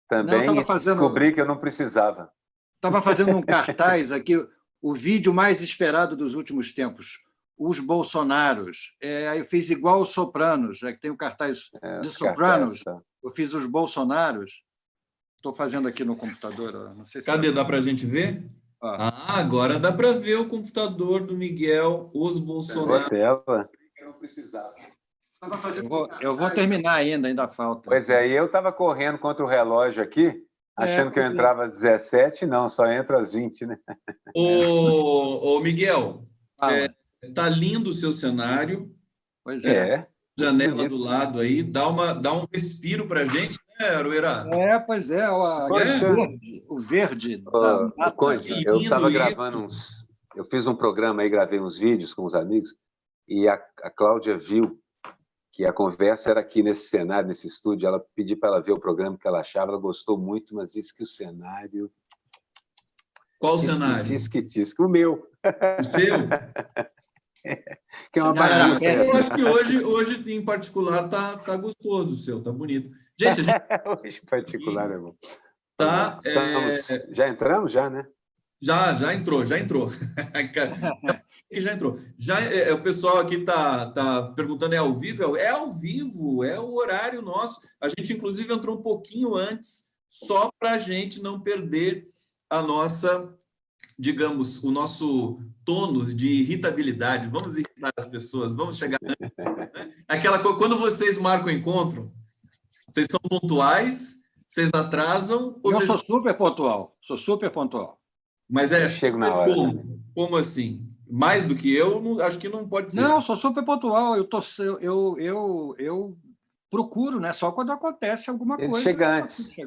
também e descobri que eu não precisava. Estava fazendo um cartaz aqui, o vídeo mais esperado dos últimos tempos, os Bolsonaros. Aí eu fiz igual os Sopranos, que tem o cartaz de Sopranos, tá. Eu fiz os Bolsonaros. Estou fazendo aqui no computador. Não sei se Cadê? Dá para a gente ver? Agora dá para ver o computador do Miguel, os Bolsonaros. Eu não precisava. Eu vou terminar ainda falta. Pois é, e eu estava correndo contra o relógio aqui, achando que eu entrava às 17, não, só entro às 20, né? Ô Miguel, tá lindo o seu cenário. Pois é. Janela do lado aí, dá um respiro para a gente, né, Aroeira? Pois é, o verde. Conde, eu estava gravando eu fiz um programa aí, gravei uns vídeos com os amigos, e a Cláudia viu que a conversa era aqui nesse cenário, nesse estúdio. Ela pediu para ela ver o programa que ela achava, ela gostou muito, mas disse que o cenário... Qual cenário? O meu. O seu? Que é uma bagunça. Eu acho que hoje em particular, tá gostoso o seu, tá bonito. Gente, hoje em particular é bom. Tá, já entramos, né? Já entrou. Já entrou. O pessoal aqui tá perguntando, é ao vivo? É ao vivo, é o horário nosso. A gente, inclusive, entrou um pouquinho antes, só para a gente não perder a nossa, digamos, o nosso tônus de irritabilidade. Vamos irritar as pessoas, vamos chegar antes. Né? Aquela coisa, quando vocês marcam o encontro, vocês são pontuais, vocês atrasam... Eu sou super pontual. Mas eu chego na hora. Como assim? Mais do que eu, acho que não pode ser. Não, sou super pontual. Eu procuro, né? Só quando acontece alguma coisa. Ele chega antes.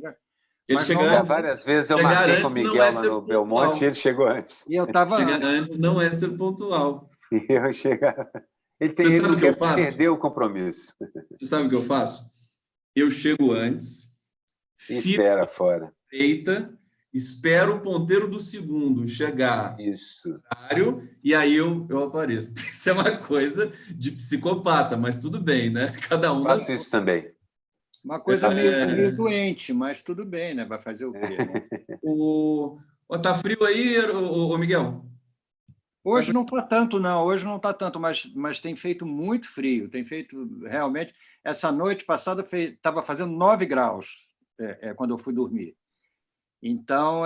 Ele chega antes. Várias vezes eu marquei com o Miguel lá no Belmonte e ele chegou antes. E eu estava chegar antes não é ser pontual. E eu chegava. Ele não quer perder o compromisso. Você sabe o que eu faço? Eu chego antes. Espera fora. Espero o ponteiro do segundo chegar. Isso. E aí eu apareço. Isso é uma coisa de psicopata, mas tudo bem, né? Cada um... Faço isso também. Uma coisa meio doente, mas tudo bem, né? Vai fazer o quê? Né? Tá frio aí, Miguel? Hoje não está tanto, não. Hoje não está tanto, mas tem feito muito frio. Tem feito realmente... Essa noite passada estava fazendo 9 graus quando eu fui dormir. Então,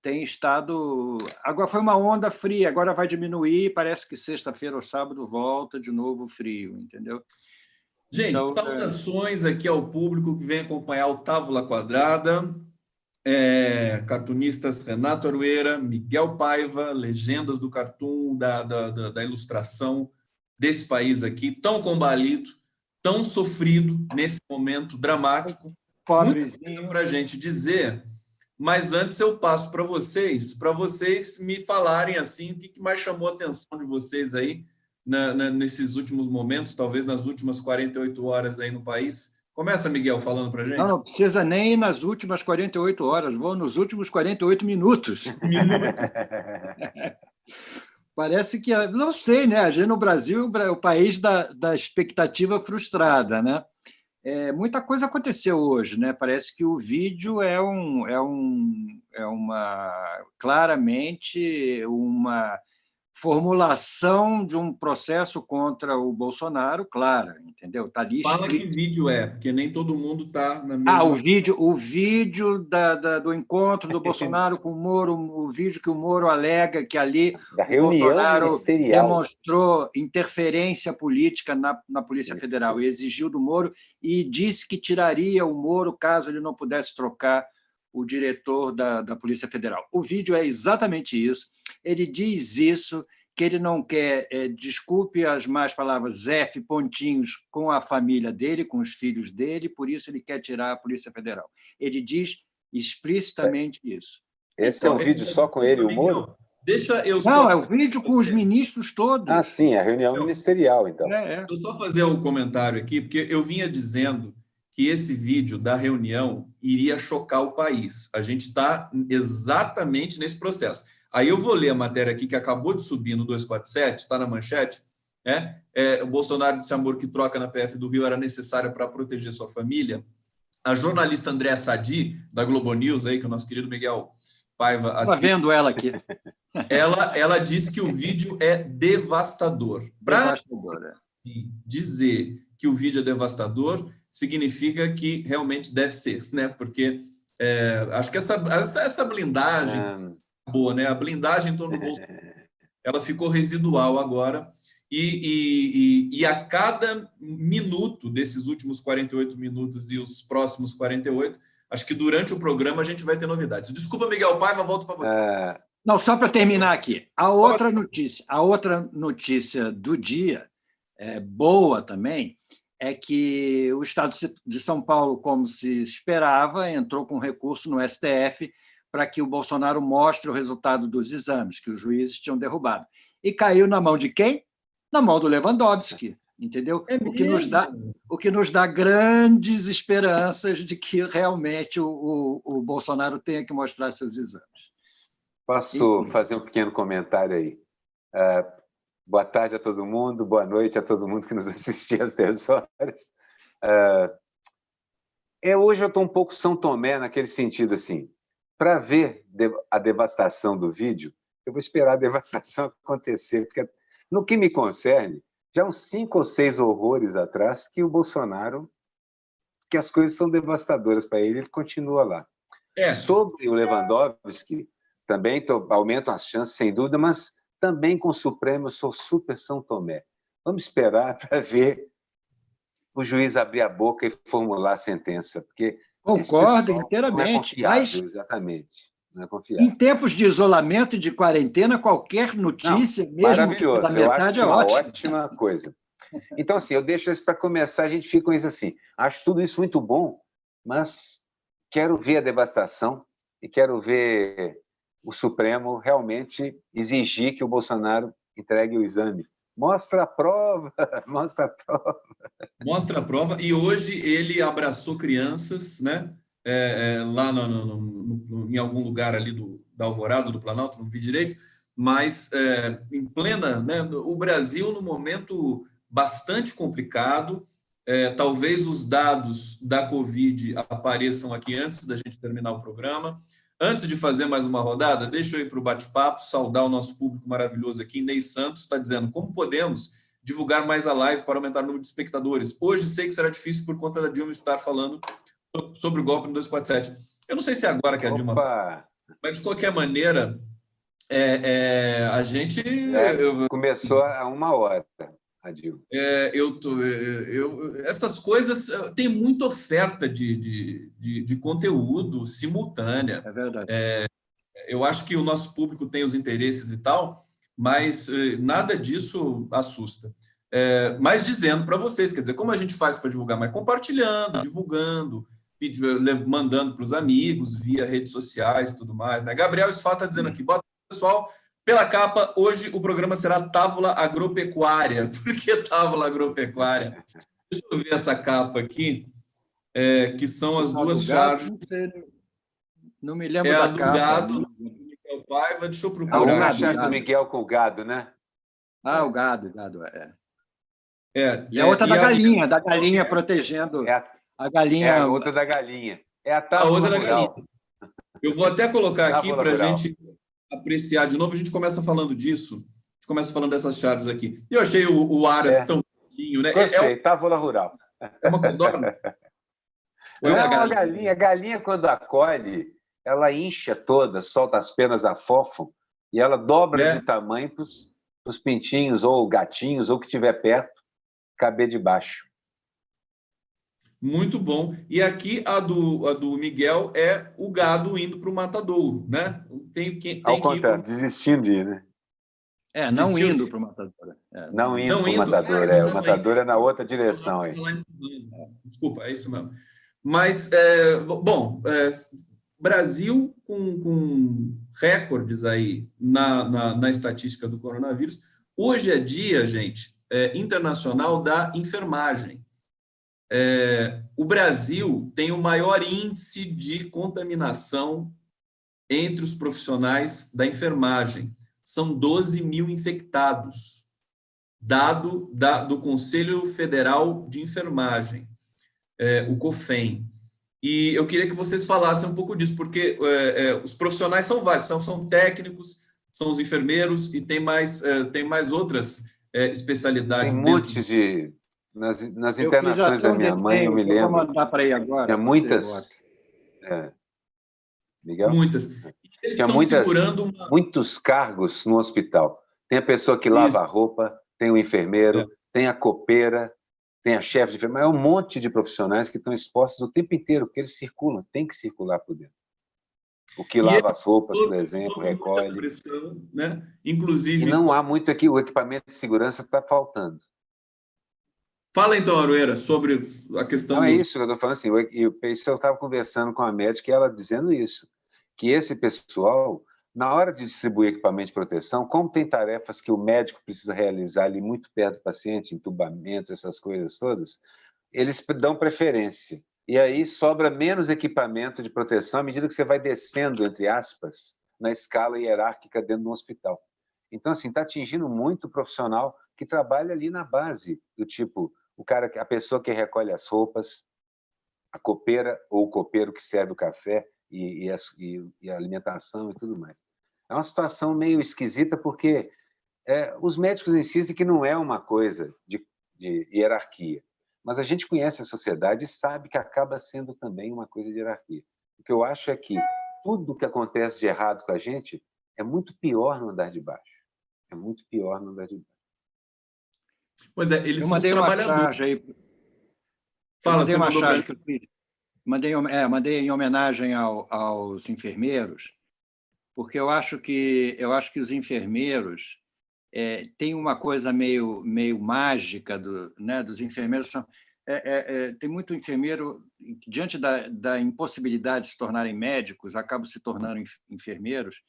tem estado... Agora foi uma onda fria, agora vai diminuir, parece que sexta-feira ou sábado volta de novo frio, entendeu? Gente, então, saudações aqui ao público que vem acompanhar o Távola Quadrada, cartunistas Renato Aroeira, Miguel Paiva, legendas do cartoon, da ilustração desse país aqui, tão combalido, tão sofrido nesse momento dramático. Pobrezinho. Para a gente dizer, mas antes eu passo para vocês me falarem assim, o que mais chamou a atenção de vocês aí nesses últimos momentos, talvez nas últimas 48 horas aí no país. Começa, Miguel, falando para a gente. Não precisa nem ir nas últimas 48 horas, vou nos últimos 48 minutos. Parece que, não sei, né? A gente no Brasil é o país da expectativa frustrada, né? Muita coisa aconteceu hoje, né? Parece que o vídeo claramente uma formulação de um processo contra o Bolsonaro, clara, entendeu? Tá ali Fala escrito. Que vídeo porque nem todo mundo está na mesma... O vídeo do encontro do Bolsonaro com o Moro, o vídeo que o Moro alega que ali da reunião o Bolsonaro ministerial demonstrou interferência política na Polícia Federal e exigiu do Moro e disse que tiraria o Moro caso ele não pudesse trocar o diretor da Polícia Federal. O vídeo é exatamente isso. Ele diz isso, que ele não quer, desculpe as más palavras, pontinhos com a família dele, com os filhos dele, por isso ele quer tirar a Polícia Federal. Ele diz explicitamente isso. Esse então, é um vídeo só com ele e o Moro? Não, é o vídeo com os ministros todos. Ah, sim, é a reunião ministerial, então. Deixa eu só fazer um comentário aqui, porque eu vinha dizendo que esse vídeo da reunião iria chocar o país. A gente está exatamente nesse processo. Aí eu vou ler a matéria aqui que acabou de subir no 247, está na manchete. O Bolsonaro disse: amor que troca na PF do Rio era necessária para proteger sua família. A jornalista Andréa Sadi, da Globo News, aí, que o nosso querido Miguel Paiva Estou assiste, vendo ela aqui. ela diz que o vídeo é devastador. Para Devastadora. dizer que o vídeo é devastador, significa que realmente deve ser, né? Porque acho que essa blindagem boa, né? A blindagem em torno do Bolsonaro, ela ficou residual agora, e a cada minuto desses últimos 48 minutos e os próximos 48, acho que durante o programa a gente vai ter novidades. Desculpa, Miguel Paiva, volto para você. Não, só para terminar aqui. A outra notícia do dia, boa também, é que o Estado de São Paulo, como se esperava, entrou com recurso no STF para que o Bolsonaro mostre o resultado dos exames que os juízes tinham derrubado. E caiu na mão de quem? Na mão do Lewandowski, entendeu? O que nos dá grandes esperanças de que realmente o Bolsonaro tenha que mostrar seus exames. Posso fazer um pequeno comentário aí? Boa tarde a todo mundo, boa noite a todo mundo que nos assistiu às 10 horas. Hoje eu estou um pouco São Tomé naquele sentido, assim, para ver a devastação do vídeo, eu vou esperar a devastação acontecer, porque no que me concerne, já uns 5 ou 6 horrores atrás que o Bolsonaro, que as coisas são devastadoras para ele continua lá. Sobre o Lewandowski, também aumentam as chances, sem dúvida, mas também com o Supremo eu sou super São Tomé. Vamos esperar para ver o juiz abrir a boca e formular a sentença, porque concordo inteiramente. Não é confiável, exatamente. Não é confiável. Em tempos de isolamento e de quarentena, qualquer notícia, mesmo que pela metade, é ótimo. Ótima coisa. Então, assim, eu deixo isso para começar, a gente fica com isso assim. Acho tudo isso muito bom, mas quero ver a devastação e quero ver o Supremo realmente exigir que o Bolsonaro entregue o exame. Mostra a prova, mostra a prova. Mostra a prova. E hoje ele abraçou crianças, né? Lá em algum lugar ali da Alvorada, do Planalto, não vi direito, mas em plena, né? O Brasil, num momento bastante complicado, talvez os dados da Covid apareçam aqui antes da gente terminar o programa. Antes de fazer mais uma rodada, deixa eu ir para o bate-papo, saudar o nosso público maravilhoso aqui. Ney Santos está dizendo: como podemos divulgar mais a live para aumentar o número de espectadores? Hoje sei que será difícil por conta da Dilma estar falando sobre o golpe no 247. Eu não sei se é agora que a Dilma fala, mas de qualquer maneira, a gente... Começou há 1 hora. Essas coisas tem muita oferta de conteúdo simultânea. É verdade. Eu acho que o nosso público tem os interesses e tal, mas nada disso assusta. Mas dizendo para vocês, quer dizer, como a gente faz para divulgar? Mas compartilhando, divulgando, mandando para os amigos via redes sociais e tudo mais, né? Gabriel Sfá está dizendo aqui, bota pessoal. Pela capa, hoje o programa será Távola Agropecuária. Por que Távola Agropecuária? Deixa eu ver essa capa aqui, que são as duas charges. Não me lembro da capa. Gado, do Miguel Paiva. Deixa eu procurar. Uma charge do Miguel com o gado, né? O gado. E a outra da galinha protegendo a galinha. A outra da galinha. É a Távola da Rural. galinha. Eu vou até colocar aqui para a gente apreciar de novo. A gente começa falando disso, a gente começa falando dessas chaves aqui. E eu achei o Aras tão bonitinho, né? Gostei, Távola Rural. É uma codorna? É uma galinha. A galinha, quando acolhe, ela incha toda, solta as penas, afofam, e ela dobra de tamanho para os pintinhos, ou gatinhos, ou que tiver perto, caber debaixo. Muito bom. E aqui a do Miguel é o gado indo para o matadouro, né? Ao contrário, desistindo de ir, né? Não indo para o matadouro. Não indo para o matadouro, o matadouro é na outra direção. Aí. Desculpa, é isso mesmo. Mas, Brasil com recordes aí na estatística do coronavírus. Hoje é dia, gente, internacional da enfermagem. O Brasil tem o maior índice de contaminação entre os profissionais da enfermagem. São 12 mil infectados, dado do Conselho Federal de Enfermagem, o COFEN. E eu queria que vocês falassem um pouco disso, porque os profissionais são vários, são técnicos, são os enfermeiros e tem mais outras especialidades Tem dentro montes de... Nas Eu fiz internações até da um minha mãe, eu desenho me que eu vou lembro, mandar para aí agora. tinha Você muitas... bota. Miguel? muitas. E eles Tinha estão segurando muitos cargos no hospital. Tem a pessoa que Isso. lava a roupa, tem o enfermeiro, tem a copeira, tem a chefe de enfermagem. É um monte de profissionais que estão expostos o tempo inteiro, porque eles circulam, tem que circular por dentro. O que lava as roupas, por exemplo, recolhe. Pressão, né? Inclusive... E não há muito aqui, o equipamento de segurança está faltando. Fala então, Aroeira, sobre a questão Não é isso que eu estou falando, assim, eu estava conversando com a médica e ela dizendo isso, que esse pessoal, na hora de distribuir equipamento de proteção, como tem tarefas que o médico precisa realizar ali muito perto do paciente, entubamento, essas coisas todas, eles dão preferência. E aí sobra menos equipamento de proteção à medida que você vai descendo, entre aspas, na escala hierárquica dentro de um hospital. Então, assim, está atingindo muito o profissional que trabalha ali na base, do tipo, a pessoa que recolhe as roupas, a copeira ou o copeiro que serve o café e a alimentação e tudo mais. É uma situação meio esquisita porque os médicos insistem que não é uma coisa de hierarquia, mas a gente conhece a sociedade e sabe que acaba sendo também uma coisa de hierarquia. O que eu acho é que tudo que acontece de errado com a gente é muito pior no andar de baixo. É muito pior no andar de baixo. Pois é, eles são os Uma trabalhadores. charge aí. Fala, mandei você uma mandou charge que eu fiz. Mandei em homenagem aos enfermeiros, porque eu acho que os enfermeiros têm uma coisa meio mágica dos enfermeiros. Tem muito enfermeiro, diante da impossibilidade de se tornarem médicos, acabam se tornando enfermeiros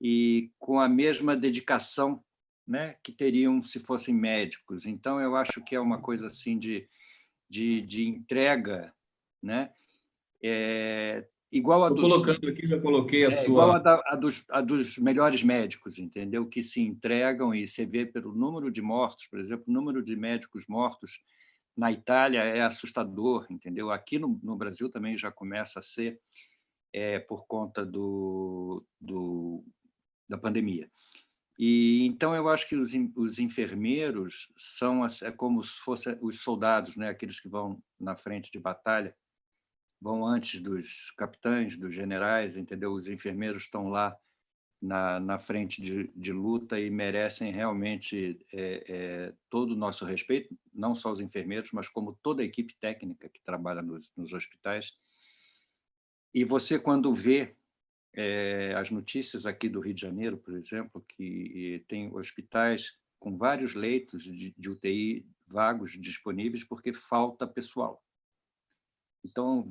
e com a mesma dedicação, né, que teriam se fossem médicos. Então, eu acho que é uma coisa assim de entrega, né? Igual a Estou colocando aqui, já coloquei a sua... Igual a dos melhores médicos, entendeu? Que se entregam, e você vê pelo número de mortos, por exemplo, o número de médicos mortos na Itália é assustador, entendeu? Aqui no Brasil também já começa a ser por conta da pandemia. E então eu acho que os enfermeiros são como se fossem os soldados, né? Aqueles que vão na frente de batalha, vão antes dos capitães, dos generais, entendeu? Os enfermeiros estão lá na frente de luta e merecem realmente todo o nosso respeito, não só os enfermeiros, mas como toda a equipe técnica que trabalha nos hospitais. E você, quando vê as notícias aqui do Rio de Janeiro, por exemplo, que tem hospitais com vários leitos de UTI vagos disponíveis porque falta pessoal. Então,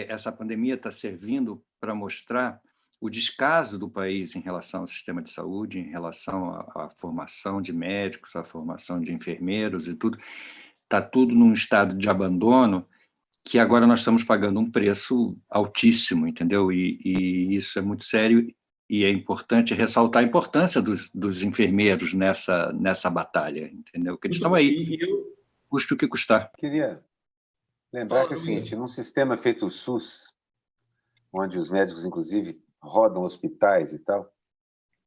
essa pandemia está servindo para mostrar o descaso do país em relação ao sistema de saúde, em relação à formação de médicos, à formação de enfermeiros e tudo. Está tudo num estado de abandono que agora nós estamos pagando um preço altíssimo, entendeu? E isso é muito sério e é importante ressaltar a importância dos enfermeiros nessa batalha, entendeu? Que eles estão aí, custe o que custar. Queria lembrar que é o seguinte, num sistema feito o SUS, onde os médicos, inclusive, rodam hospitais e tal,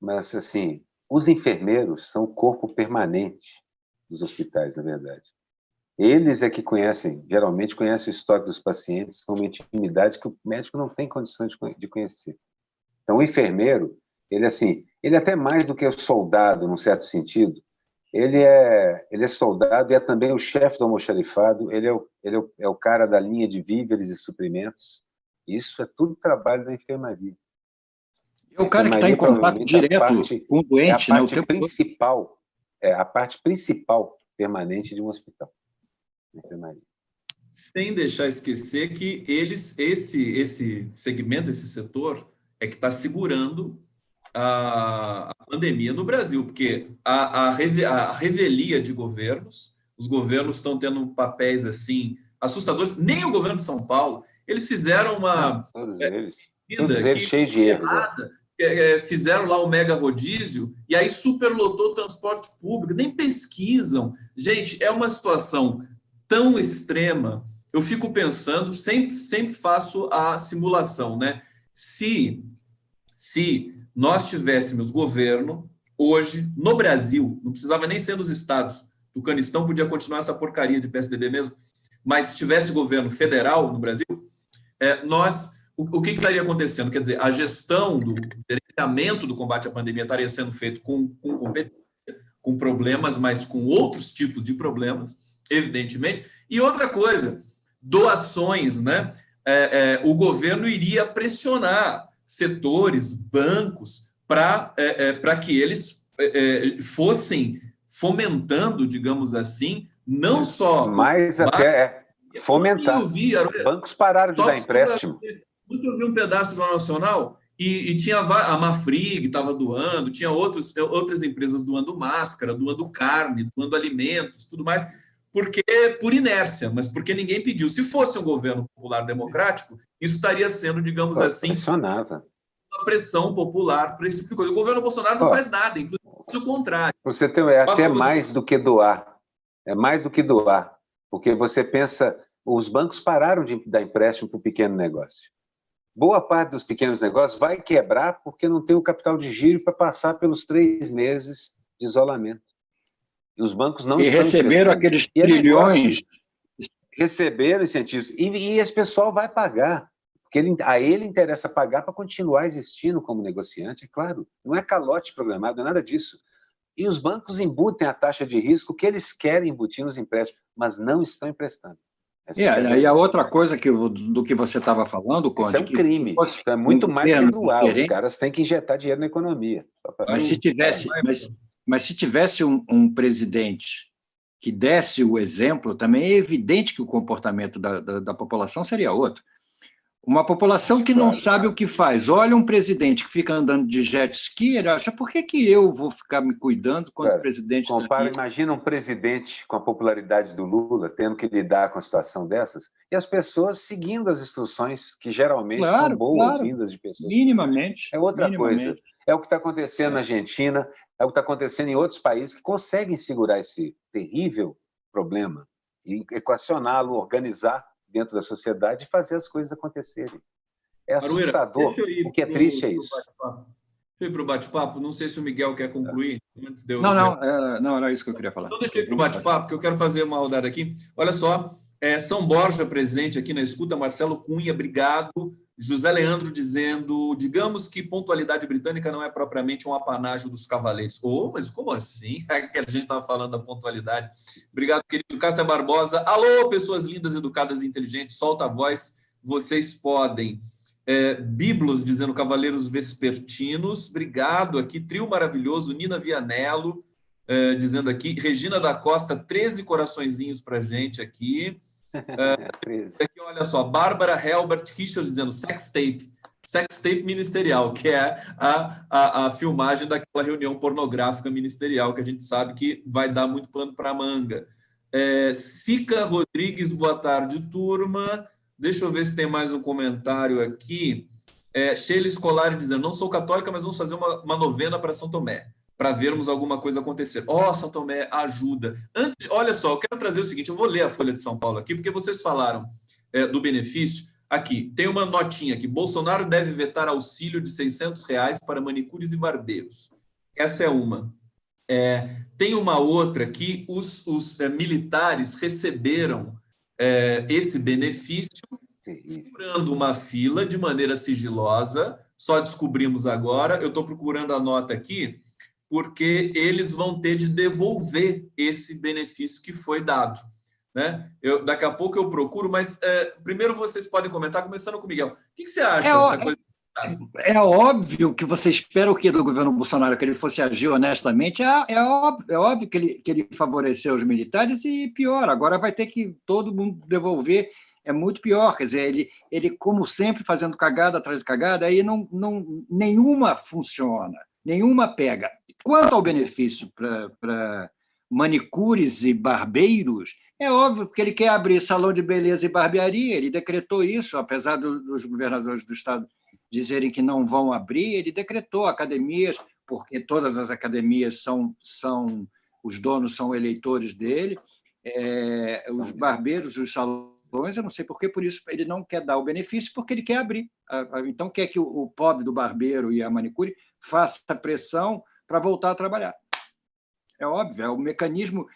mas, assim, os enfermeiros são o corpo permanente dos hospitais, na verdade. Eles é que geralmente conhecem o histórico dos pacientes com uma intimidade que o médico não tem condições de conhecer. Então, o enfermeiro, ele é até mais do que o soldado, num certo sentido. Ele é soldado e é também o chefe do almoxarifado, ele é o cara da linha de víveres e suprimentos. Isso é tudo trabalho da enfermaria. É o cara que está em contato direto com o doente, né? A parte principal permanente de um hospital. Sem deixar esquecer que esse segmento, esse setor, é que está segurando a pandemia no Brasil, porque a revelia de governos, os governos estão tendo papéis assim assustadores. Nem o governo de São Paulo, eles fizeram uma... Todos eles cheios de erros. Fizeram lá o mega rodízio e aí superlotou o transporte público, nem pesquisam. Gente, é uma situação tão extrema eu fico pensando, sempre faço a simulação, né? Se nós tivéssemos governo hoje no Brasil, não precisava nem ser nos estados, o Canistão podia continuar essa porcaria de PSDB mesmo, mas se tivesse governo federal no Brasil, o que estaria acontecendo? Quer dizer, a gestão do gerenciamento do combate à pandemia estaria sendo feito com problemas, mas com outros tipos de problemas, evidentemente. E outra coisa, doações, né? O governo iria pressionar setores, bancos, para que eles fossem fomentando, digamos assim, não só... Mas até fomentar. Bancos pararam de dar empréstimo. Ontem eu vi um pedaço do Jornal Nacional e tinha a Mafrig estava doando, tinha outras empresas doando máscara, doando carne, doando alimentos, tudo mais, porque por inércia, mas porque ninguém pediu. Se fosse um governo popular democrático, isso estaria sendo, digamos assim, pressionava. Uma pressão popular para esse tipo de coisa. O governo Bolsonaro não faz nada, inclusive o contrário. Você tem até mais do que doar. É mais do que doar, porque você pensa, os bancos pararam de dar empréstimo para o pequeno negócio. Boa parte dos pequenos negócios vai quebrar porque não tem o capital de giro para passar pelos 3 meses de isolamento. E os bancos não estão receberam aqueles trilhões. Receberam incentivos. E esse pessoal vai pagar. Porque a ele interessa pagar para continuar existindo como negociante, é claro. Não é calote programado, não é nada disso. E os bancos embutem a taxa de risco que eles querem embutir nos empréstimos, mas não estão emprestando. E a outra coisa do que você estava falando, Conde... Isso é um crime. Isso é muito mais do que doar. Os caras têm que injetar dinheiro na economia. Mas se tivesse um presidente que desse o exemplo, também é evidente que o comportamento da população seria outro. Uma população que não sabe o que faz. Olha um presidente que fica andando de jet ski, ele acha, por que eu vou ficar me cuidando quando o presidente... Imagina um presidente com a popularidade do Lula tendo que lidar com a situação dessas e as pessoas seguindo as instruções que geralmente são boas-vindas de pessoas. Minimamente. É outra coisa. É o que está acontecendo na Argentina, é o que está acontecendo em outros países que conseguem segurar esse terrível problema e equacioná-lo, organizar dentro da sociedade e fazer as coisas acontecerem. É assustador. O que é triste é isso. Deixa eu ir para o bate-papo. Não sei se o Miguel quer concluir. Antes de eu... Não, era isso que eu queria falar. Então, deixa eu ir para o bate-papo, que eu quero fazer uma rodada aqui. Olha só, São Borja presente aqui na escuta, Marcelo Cunha, obrigado. José Leandro dizendo, digamos que pontualidade britânica não é propriamente um apanágio dos cavaleiros. Mas como assim? É que a gente estava falando da pontualidade. Obrigado, querido. Cássia Barbosa. Alô, pessoas lindas, educadas e inteligentes. Solta a voz, vocês podem. Biblos dizendo cavaleiros vespertinos. Obrigado aqui. Trio maravilhoso. Nina Vianello dizendo aqui. Regina da Costa, 13 coraçõezinhos para a gente aqui. Aqui, olha só, Bárbara Helbert Richard dizendo sex tape ministerial, que é a filmagem daquela reunião pornográfica ministerial que a gente sabe que vai dar muito pano para a manga. Sica Rodrigues, boa tarde, turma. Deixa eu ver se tem mais um comentário aqui. Sheila Scolari dizendo, não sou católica, mas vamos fazer uma novena para São Tomé, para vermos alguma coisa acontecer. São Tomé, ajuda. Antes, olha só, eu quero trazer o seguinte, eu vou ler a Folha de São Paulo aqui, porque vocês falaram do benefício. Aqui, tem uma notinha aqui. Bolsonaro deve vetar auxílio de R$600 para manicures e barbeiros. Essa é uma. Tem uma outra que os militares receberam esse benefício furando uma fila de maneira sigilosa. Só descobrimos agora. Eu estou procurando a nota aqui, porque eles vão ter de devolver esse benefício que foi dado. Né? Daqui a pouco eu procuro, mas primeiro vocês podem comentar, começando com o Miguel. O que você acha dessa coisa? É óbvio que você espera o que do governo Bolsonaro? Que ele fosse agir honestamente. É óbvio que ele favoreceu os militares e pior, agora vai ter que todo mundo devolver. É muito pior, quer dizer, ele como sempre, fazendo cagada atrás de cagada, aí nenhuma funciona. Nenhuma pega. Quanto ao benefício para manicures e barbeiros, é óbvio que ele quer abrir salão de beleza e barbearia, ele decretou isso, apesar dos governadores do Estado dizerem que não vão abrir, ele decretou academias, porque todas as academias os donos são eleitores dele, os barbeiros, os salões eu não sei por quê, por isso ele não quer dar o benefício, porque ele quer abrir. Então, quer que o pobre do barbeiro e a manicure faça pressão para voltar a trabalhar. É óbvio, é o mecanismo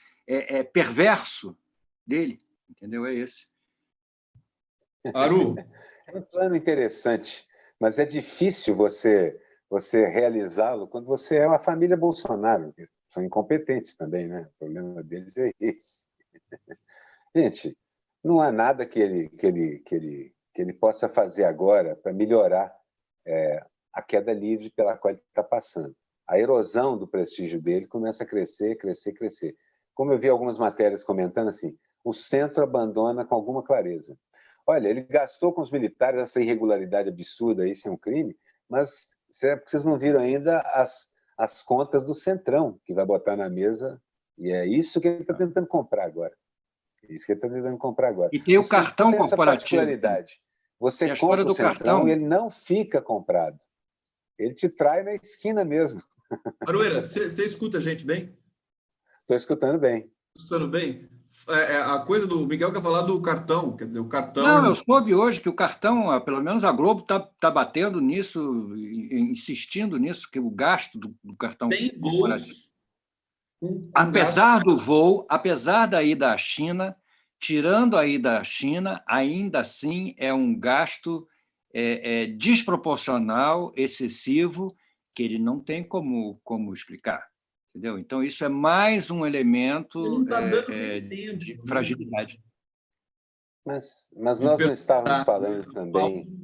perverso dele, entendeu? É esse. Aru? É um plano interessante, mas é difícil você realizá-lo quando você é uma família Bolsonaro. São incompetentes também, né? O problema deles é esse. Gente, não há nada que ele possa fazer agora para melhorar a queda livre pela qual ele está passando. A erosão do prestígio dele começa a crescer, crescer, crescer. Como eu vi algumas matérias comentando assim, o centro abandona com alguma clareza. Olha, ele gastou com os militares essa irregularidade absurda, isso é um crime, mas vocês não viram ainda as contas do Centrão, que vai botar na mesa, e é isso que ele está tentando comprar agora. É isso que ele está tentando comprar agora. E tem o cartão tem essa corporativo. Particularidade. Você compra o Centrão e ele não fica comprado. Ele te trai na esquina mesmo. Aroeira, você escuta a gente bem? Estou escutando bem. Escutando bem? A coisa do Miguel quer falar do cartão, quer dizer, o cartão... Não, eu soube hoje que o cartão, pelo menos a Globo está batendo nisso, insistindo nisso, que o gasto do cartão... Tem voos... Apesar do voo, apesar da ida à China, tirando a ida à China, ainda assim é um gasto desproporcional, excessivo, que ele não tem como explicar. Entendeu? Então, isso é mais um elemento de fragilidade. Mas nós não estávamos falando também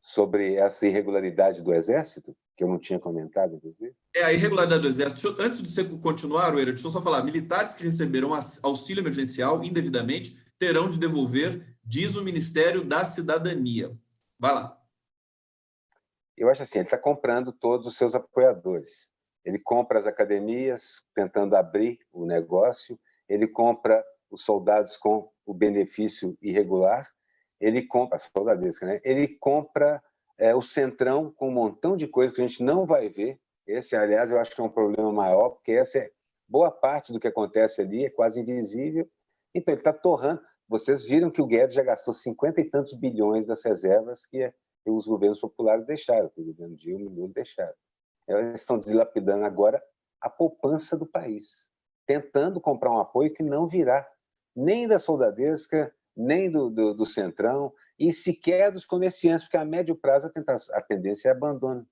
sobre essa irregularidade do Exército, que eu não tinha comentado, inclusive? A irregularidade do Exército. Antes de você continuar, Aroeira, deixa eu só falar. Militares que receberam auxílio emergencial indevidamente terão de devolver, diz o Ministério da Cidadania. Vai lá. Eu acho assim, ele está comprando todos os seus apoiadores. Ele compra as academias, tentando abrir o negócio, ele compra os soldados com o benefício irregular, ele compra, a soldadesca, né? Ele compra o Centrão com um montão de coisas que a gente não vai ver. Esse, aliás, eu acho que é um problema maior, porque boa parte do que acontece ali é quase invisível. Então, ele está torrando. Vocês viram que o Guedes já gastou 50 e tantos bilhões das reservas que os governos populares deixaram, que o governo Dilma e Lula deixaram. Elas estão dilapidando agora a poupança do país, tentando comprar um apoio que não virá nem da soldadesca, nem do Centrão, e sequer dos comerciantes, porque a médio prazo a tendência é abandono.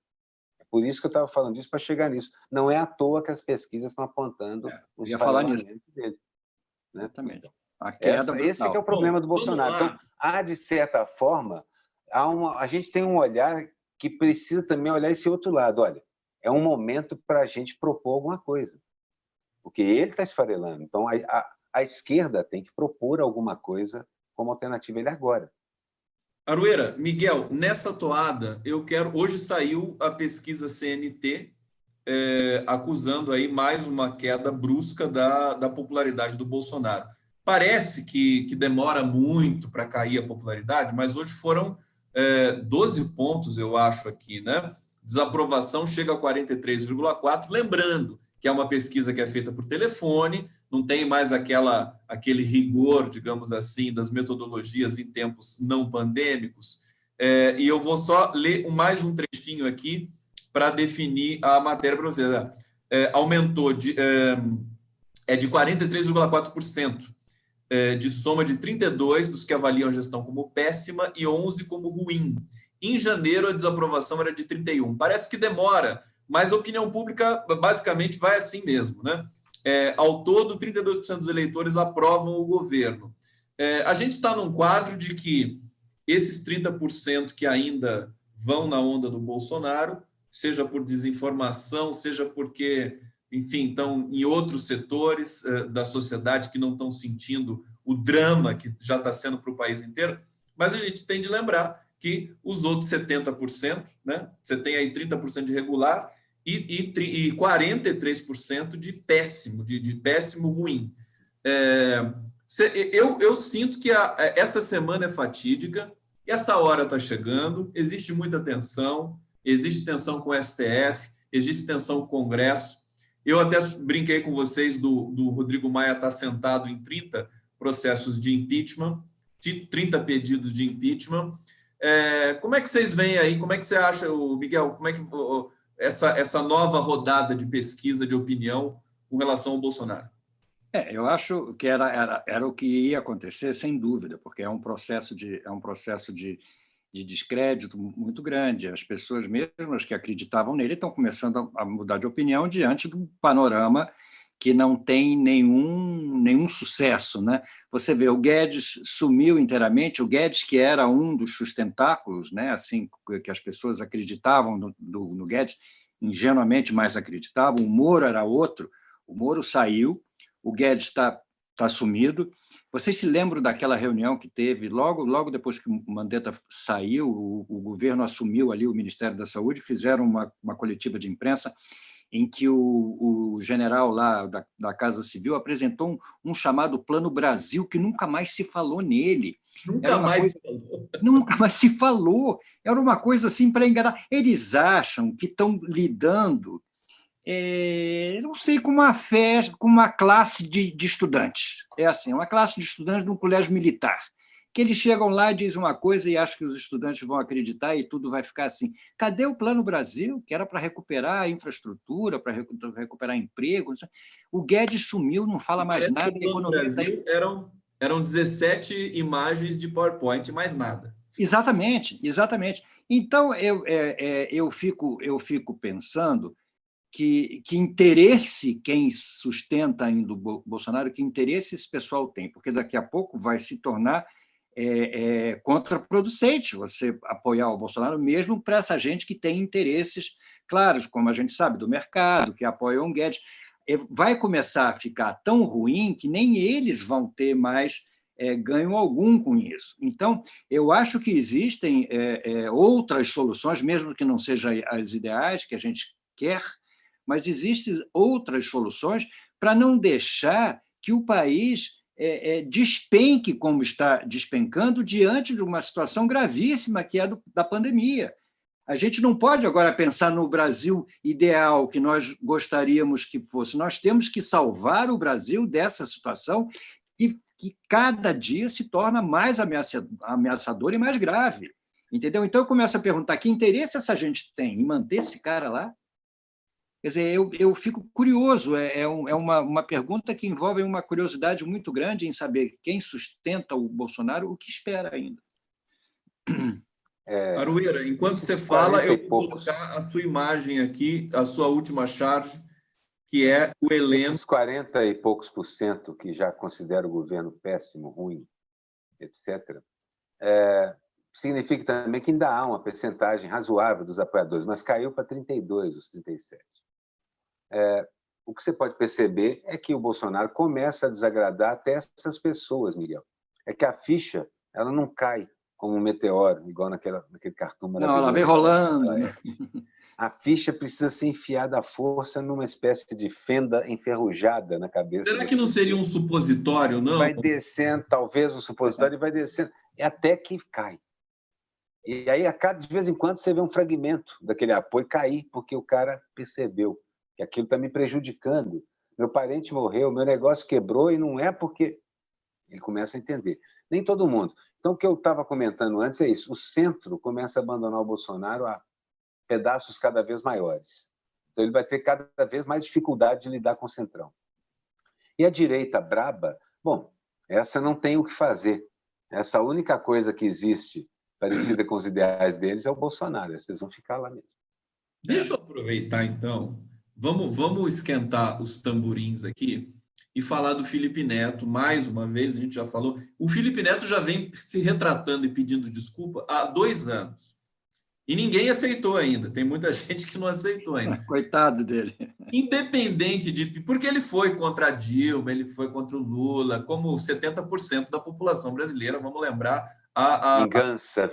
É por isso que eu estava falando disso, para chegar nisso. Não é à toa que as pesquisas estão apontando o esfarelamento dele. Né? Exatamente. Esse que é o problema do Bolsonaro. Então, há, de certa forma, a gente tem um olhar que precisa também olhar esse outro lado. Olha, é um momento para a gente propor alguma coisa, porque ele está esfarelando. Então, a esquerda tem que propor alguma coisa como alternativa a ele agora. Aroeira, Miguel, nessa toada, hoje saiu a pesquisa CNT acusando aí mais uma queda brusca da popularidade do Bolsonaro. Parece que demora muito para cair a popularidade, mas hoje foram 12 pontos, eu acho, aqui, né? Desaprovação chega a 43,4%. Lembrando que é uma pesquisa que é feita por telefone, não tem mais aquele rigor, digamos assim, das metodologias em tempos não pandêmicos. E eu vou só ler mais um trechinho aqui para definir a matéria para vocês. Aumentou de 43,4%. De soma de 32 dos que avaliam a gestão como péssima e 11 como ruim. Em janeiro, a desaprovação era de 31. Parece que demora, mas a opinião pública basicamente vai assim mesmo, né? Ao todo, 32% dos eleitores aprovam o governo. A gente está num quadro de que esses 30% que ainda vão na onda do Bolsonaro, seja por desinformação, seja porque... enfim, estão em outros setores da sociedade que não estão sentindo o drama que já está sendo para o país inteiro, mas a gente tem de lembrar que os outros 70%, né, você tem aí 30% de regular e 43% de péssimo, de péssimo ruim. Eu sinto que essa semana é fatídica, essa hora está chegando, existe muita tensão, existe tensão com o STF, existe tensão com o Congresso. Eu até brinquei com vocês do Rodrigo Maia estar sentado em 30 processos de impeachment. 30 pedidos de impeachment. Como é que vocês veem aí? Como é que você acha, Miguel, como é que essa nova rodada de pesquisa de opinião com relação ao Bolsonaro? Eu acho que era o que ia acontecer, sem dúvida, porque é um processo de descrédito muito grande. As pessoas, mesmo as que acreditavam nele, estão começando a mudar de opinião diante do panorama que não tem nenhum sucesso, né? Você vê, o Guedes sumiu inteiramente, o Guedes, que era um dos sustentáculos, né? Assim, que as pessoas acreditavam no Guedes, ingenuamente mais acreditavam, o Moro era outro, o Moro saiu, o Guedes está sumido. Vocês se lembram daquela reunião que teve logo depois que o Mandetta saiu, o governo assumiu ali o Ministério da Saúde, fizeram uma coletiva de imprensa em que o general lá da Casa Civil apresentou um chamado Plano Brasil, que nunca mais se falou nele. Nunca mais se falou. Era uma coisa assim para enganar. Eles acham que estão lidando, não sei, com uma classe de estudantes. É assim, uma classe de estudantes de um colégio militar, que eles chegam lá e dizem uma coisa e acham que os estudantes vão acreditar e tudo vai ficar assim. Cadê o Plano Brasil, que era para recuperar a infraestrutura, para recuperar emprego? O Guedes sumiu, não fala mais nada. O Plano Brasil eram 17 imagens de PowerPoint, mais nada. Exatamente. Então, eu fico pensando que interesse quem sustenta ainda o Bolsonaro, que interesse esse pessoal tem, porque daqui a pouco vai se tornar contraproducente você apoiar o Bolsonaro, mesmo para essa gente que tem interesses claros, como a gente sabe, do mercado, que apoiam o Guedes. Vai começar a ficar tão ruim que nem eles vão ter mais ganho algum com isso. Então, eu acho que existem outras soluções, mesmo que não sejam as ideais que a gente quer, mas existem outras soluções para não deixar que o país despenque como está despencando diante de uma situação gravíssima que é da pandemia. A gente não pode agora pensar no Brasil ideal que nós gostaríamos que fosse. Nós temos que salvar o Brasil dessa situação que cada dia se torna mais ameaçadora e mais grave. Entendeu? Então, eu começo a perguntar que interesse essa gente tem em manter esse cara lá? Quer dizer, eu fico curioso, uma pergunta que envolve uma curiosidade muito grande em saber quem sustenta o Bolsonaro, o que espera ainda. Arueira, enquanto você fala, eu vou colocar a sua imagem aqui, a sua última charge, que é o elenco. Esses 40 e poucos % que já consideram o governo péssimo, ruim, etc., significa também que ainda há uma percentagem razoável dos apoiadores, mas caiu para 32 dos 37. O que você pode perceber é que o Bolsonaro começa a desagradar até essas pessoas, Miguel. É que a ficha ela não cai como um meteoro, igual naquele cartão maravilhoso. Não, ela vem rolando. A ficha precisa ser enfiada à força numa espécie de fenda enferrujada na cabeça. Será que não seria um supositório, não? Vai descendo, talvez um supositório, e vai descendo, até que cai. E aí, de vez em quando, você vê um fragmento daquele apoio cair, porque o cara percebeu que aquilo está me prejudicando. Meu parente morreu, meu negócio quebrou, e não é porque... Ele começa a entender. Nem todo mundo. Então, o que eu estava comentando antes é isso. O centro começa a abandonar o Bolsonaro a pedaços cada vez maiores. Então, ele vai ter cada vez mais dificuldade de lidar com o centrão. E a direita braba, bom, essa não tem o que fazer. Essa única coisa que existe parecida com os ideais deles é o Bolsonaro. Vocês vão ficar lá mesmo. Deixa eu aproveitar, então. Vamos esquentar os tamborins aqui e falar do Felipe Neto. Mais uma vez, a gente já falou. O Felipe Neto já vem se retratando e pedindo desculpa há 2 anos. E ninguém aceitou ainda. Tem muita gente que não aceitou ainda. Coitado dele. Independente de... Porque ele foi contra a Dilma, ele foi contra o Lula, como 70% da população brasileira, vamos lembrar.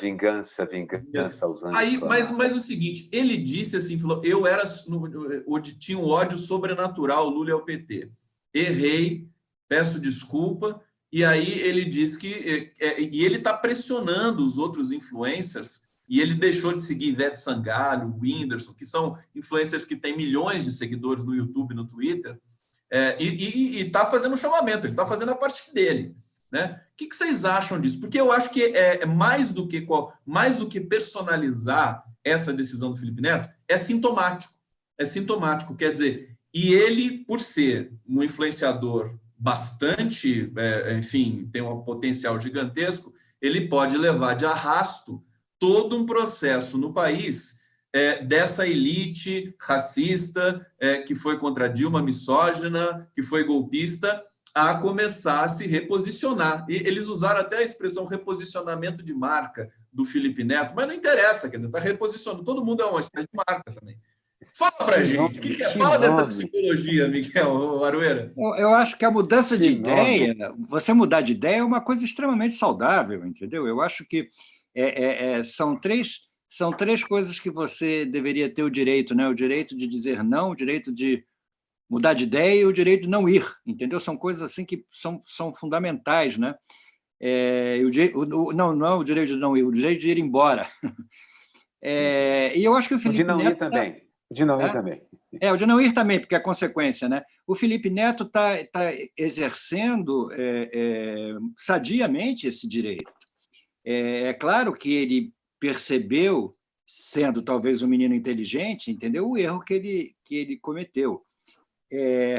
Vingança aos anos. Aí, mas o seguinte, ele disse assim, falou, tinha um ódio sobrenatural, Lula e ao PT. Errei, peço desculpa. E aí ele diz que... e ele está pressionando os outros influencers. E ele deixou de seguir Ivete Sangalo, o Whindersson, que são influencers que têm milhões de seguidores no YouTube e no Twitter, e está fazendo um chamamento, ele está fazendo a parte dele, né? que vocês acham disso? Porque eu acho que é mais do que personalizar essa decisão do Felipe Neto, é sintomático. É sintomático, quer dizer, e ele, por ser um influenciador bastante, enfim, tem um potencial gigantesco, ele pode levar de arrasto todo um processo no país dessa elite racista, que foi contra Dilma, misógina, que foi golpista, a começar a se reposicionar. E eles usaram até a expressão reposicionamento de marca do Felipe Neto, mas não interessa, quer dizer, está reposicionando. Todo mundo é uma espécie de marca também. Fala para a gente, o que é? Fala dessa psicologia, Miguel Aroeira. Eu acho que a mudança de ideia, você mudar de ideia é uma coisa extremamente saudável, entendeu? Eu acho que são três coisas que você deveria ter o direito, né? O direito de dizer não, o direito de mudar de ideia e o direito de não ir, entendeu? São coisas assim que são fundamentais, né? Não é o direito de não ir, o direito de ir embora. E eu acho que o Felipe Neto... De não ir também. De não ir também. O de não ir também, porque é consequência, né? O Felipe Neto está exercendo sadiamente esse direito. É claro que ele percebeu, sendo talvez um menino inteligente, entendeu? O erro que ele cometeu.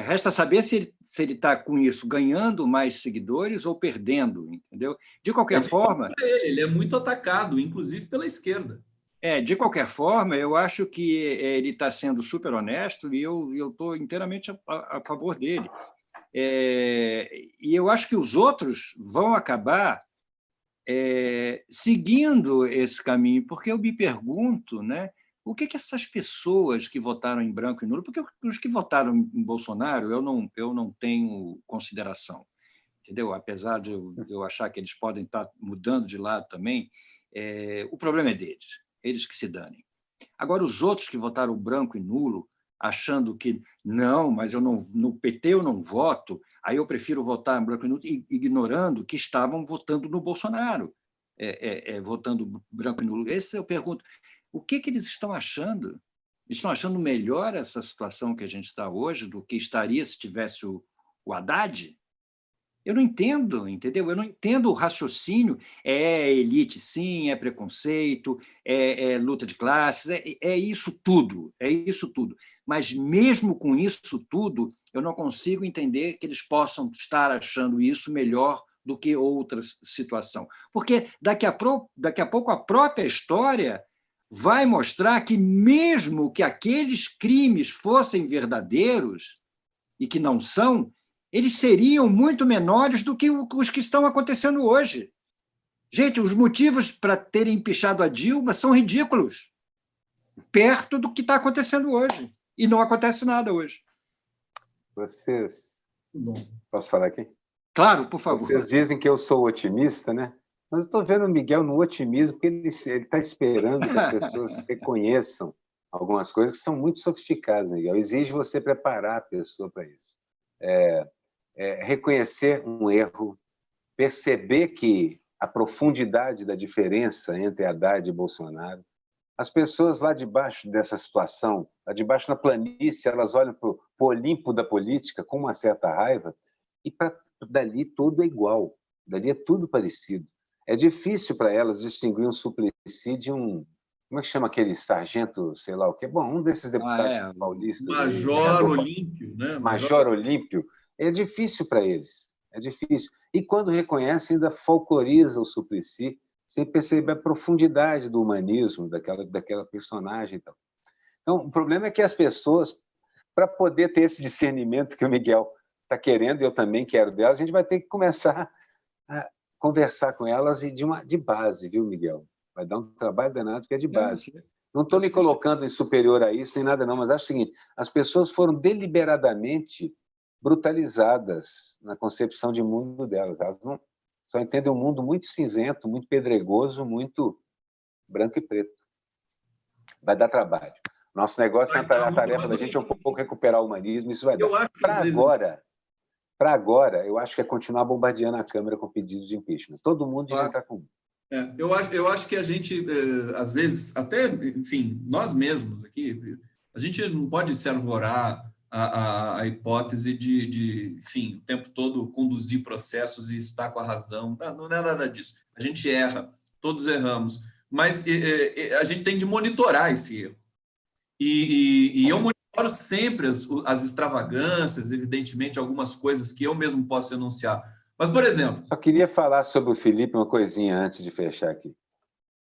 Resta saber se ele está com isso ganhando mais seguidores ou perdendo, entendeu? De qualquer forma... Ele é muito atacado, inclusive pela esquerda. De qualquer forma, eu acho que ele está sendo super honesto e eu estou inteiramente a favor dele. E eu acho que os outros vão acabar seguindo esse caminho, porque eu me pergunto, né, o que essas pessoas que votaram em branco e nulo, porque os que votaram em Bolsonaro eu não tenho consideração, entendeu? Apesar de eu achar que eles podem estar mudando de lado também, o problema é deles. Eles que se danem. Agora, os outros que votaram branco e nulo, achando que não, mas no PT eu não voto, aí eu prefiro votar em branco e nulo, ignorando que estavam votando no Bolsonaro, votando branco e nulo. Esse eu pergunto, o que eles estão achando? Eles estão achando melhor essa situação que a gente está hoje do que estaria se tivesse o Haddad? Eu não entendo, entendeu? Eu não entendo o raciocínio. É elite, sim, é preconceito, é luta de classes, é isso tudo, é isso tudo. Mas, mesmo com isso tudo, eu não consigo entender que eles possam estar achando isso melhor do que outra situação. Porque daqui a pouco a própria história vai mostrar que, mesmo que aqueles crimes fossem verdadeiros, e que não são, eles seriam muito menores do que os que estão acontecendo hoje. Gente, os motivos para terem empichado a Dilma são ridículos, perto do que está acontecendo hoje. E não acontece nada hoje. Posso falar aqui? Claro, por favor. Vocês dizem que eu sou otimista, né? Mas eu estou vendo o Miguel no otimismo, porque ele está esperando que as pessoas reconheçam algumas coisas que são muito sofisticadas, Miguel. Exige você preparar a pessoa para isso. Reconhecer um erro, perceber que a profundidade da diferença entre Haddad e Bolsonaro, as pessoas lá debaixo dessa situação, lá debaixo na planície, elas olham para o Olimpo da política com uma certa raiva e dali tudo é igual, dali é tudo parecido. É difícil para elas distinguir um Suplicy de um... Como é que chama aquele sargento, sei lá o quê? Bom, um desses deputados paulistas. Major Olímpio, né? Major Olímpio. É difícil para eles, é difícil. E quando reconhece, ainda folcloriza o Suplicy, sem perceber a profundidade do humanismo daquela personagem. Então, o problema é que as pessoas, para poder ter esse discernimento que o Miguel está querendo, e eu também quero delas, a gente vai ter que começar a conversar com elas de base, viu, Miguel? Vai dar um trabalho danado, que é de base. Não estou me colocando em superior a isso, nem nada não, mas acho o seguinte, as pessoas foram deliberadamente brutalizadas na concepção de mundo delas. Elas só entendem um mundo muito cinzento, muito pedregoso, muito branco e preto. Vai dar trabalho. Nosso negócio, a tarefa da gente é um pouco recuperar o humanismo, isso vai dar. Para agora, eu acho que é continuar bombardeando a Câmara com pedidos de impeachment. Todo mundo devia entrar com um. Eu acho que a gente, às vezes, até, enfim, nós mesmos aqui, a gente não pode se arvorar a hipótese de, enfim, o tempo todo conduzir processos e estar com a razão. Não é nada disso. A gente erra, todos erramos, mas a gente tem de monitorar esse erro. E eu monitoro sempre as extravagâncias, evidentemente, algumas coisas que eu mesmo posso enunciar. Mas, por exemplo... Só queria falar sobre o Felipe uma coisinha antes de fechar aqui.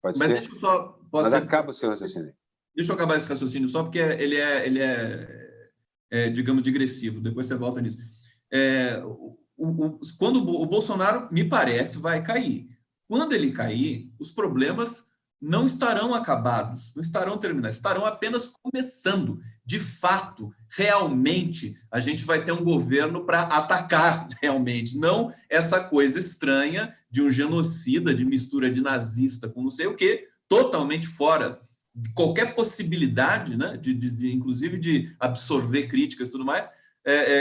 Pode ser? Deixa eu só... Mas acaba o seu raciocínio. Deixa eu acabar esse raciocínio só, porque ele é, digamos, digressivo. Depois você volta nisso. Quando o Bolsonaro, me parece, vai cair. Quando ele cair, os problemas não estarão acabados, não estarão terminados, estarão apenas começando. De fato, realmente, a gente vai ter um governo para atacar realmente, não essa coisa estranha de um genocida, de mistura de nazista com não sei o quê, totalmente fora de qualquer possibilidade, né, inclusive de absorver críticas e tudo mais,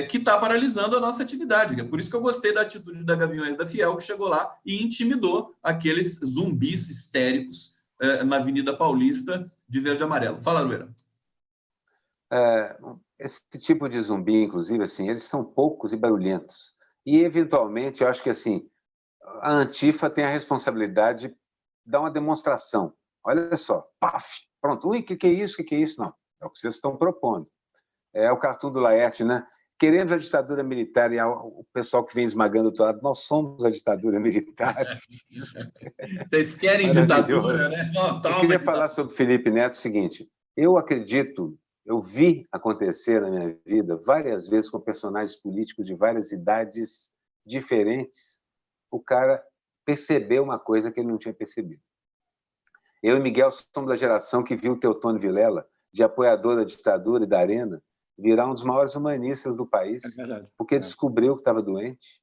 que está paralisando a nossa atividade. É por isso que eu gostei da atitude da Gaviões da Fiel, que chegou lá e intimidou aqueles zumbis histéricos na Avenida Paulista de verde e amarelo. Fala, Arueira. Esse tipo de zumbi, inclusive, assim, eles são poucos e barulhentos. E, eventualmente, eu acho que assim, a Antifa tem a responsabilidade de dar uma demonstração. Olha só, paf, pronto. Ui, o que é isso? O que é isso? Não, é o que vocês estão propondo. É o cartoon do Laerte, né? Queremos a ditadura militar, e o pessoal que vem esmagando todo lado, nós somos a ditadura militar. Vocês querem ditadura, né? Não, eu queria falar sobre Felipe Neto o seguinte: eu acredito, eu vi acontecer na minha vida várias vezes com personagens políticos de várias idades diferentes, o cara percebeu uma coisa que ele não tinha percebido. Eu e Miguel somos da geração que viu o Teotônio Vilela, de apoiador da ditadura e da Arena, virar um dos maiores humanistas do país, porque descobriu que estava doente,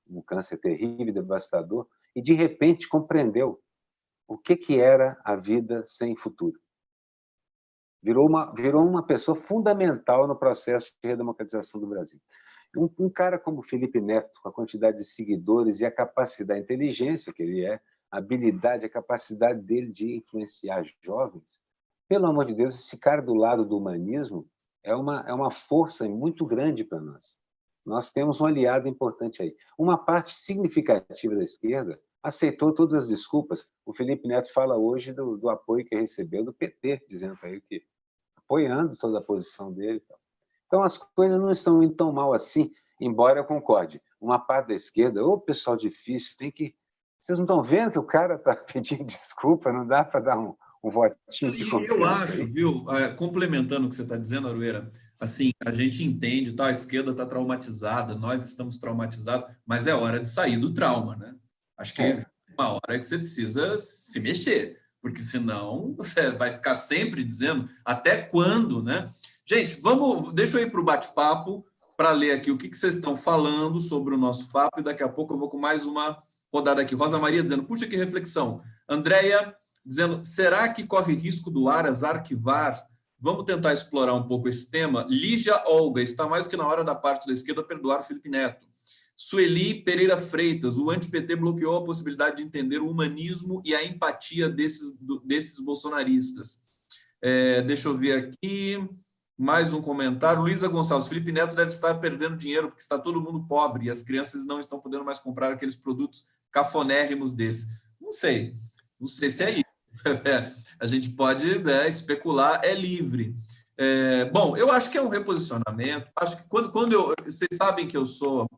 um câncer terrível e devastador, e, de repente, compreendeu o que era a vida sem futuro. Virou uma pessoa fundamental no processo de redemocratização do Brasil. Um cara como Felipe Neto, com a quantidade de seguidores e a capacidade, a inteligência que ele é, a habilidade, a capacidade dele de influenciar jovens, pelo amor de Deus, esse cara do lado do humanismo é uma força muito grande para nós. Nós temos um aliado importante aí. Uma parte significativa da esquerda aceitou todas as desculpas. O Felipe Neto fala hoje do apoio que recebeu do PT, dizendo para ele que apoiando toda a posição dele. Então, as coisas não estão indo tão mal assim, embora eu concorde. Uma parte da esquerda, pessoal difícil, tem que... Vocês não estão vendo que o cara está pedindo desculpa, não dá para dar um votinho de confiança? Eu acho, viu, complementando o que você está dizendo, Arueira, assim, a gente entende, a esquerda está traumatizada, nós estamos traumatizados, mas é hora de sair do trauma, né? Acho que é uma hora que você precisa se mexer, porque senão vai ficar sempre dizendo até quando, né? Gente, deixa eu ir para o bate-papo para ler aqui o que vocês estão falando sobre o nosso papo e daqui a pouco eu vou com mais uma rodada aqui. Rosa Maria dizendo, puxa, que reflexão. Andréia dizendo, será que corre risco do Aras arquivar? Vamos tentar explorar um pouco esse tema. Lígia Olga, está mais do que na hora da parte da esquerda perdoar o Felipe Neto. Sueli Pereira Freitas, o anti-PT bloqueou a possibilidade de entender o humanismo e a empatia desses bolsonaristas. Deixa eu ver aqui, mais um comentário. Luísa Gonçalves, Felipe Neto deve estar perdendo dinheiro porque está todo mundo pobre e as crianças não estão podendo mais comprar aqueles produtos cafonérrimos deles. Não sei se é isso. A gente pode especular, é livre. Bom, eu acho que é um reposicionamento. Acho que vocês sabem que eu sou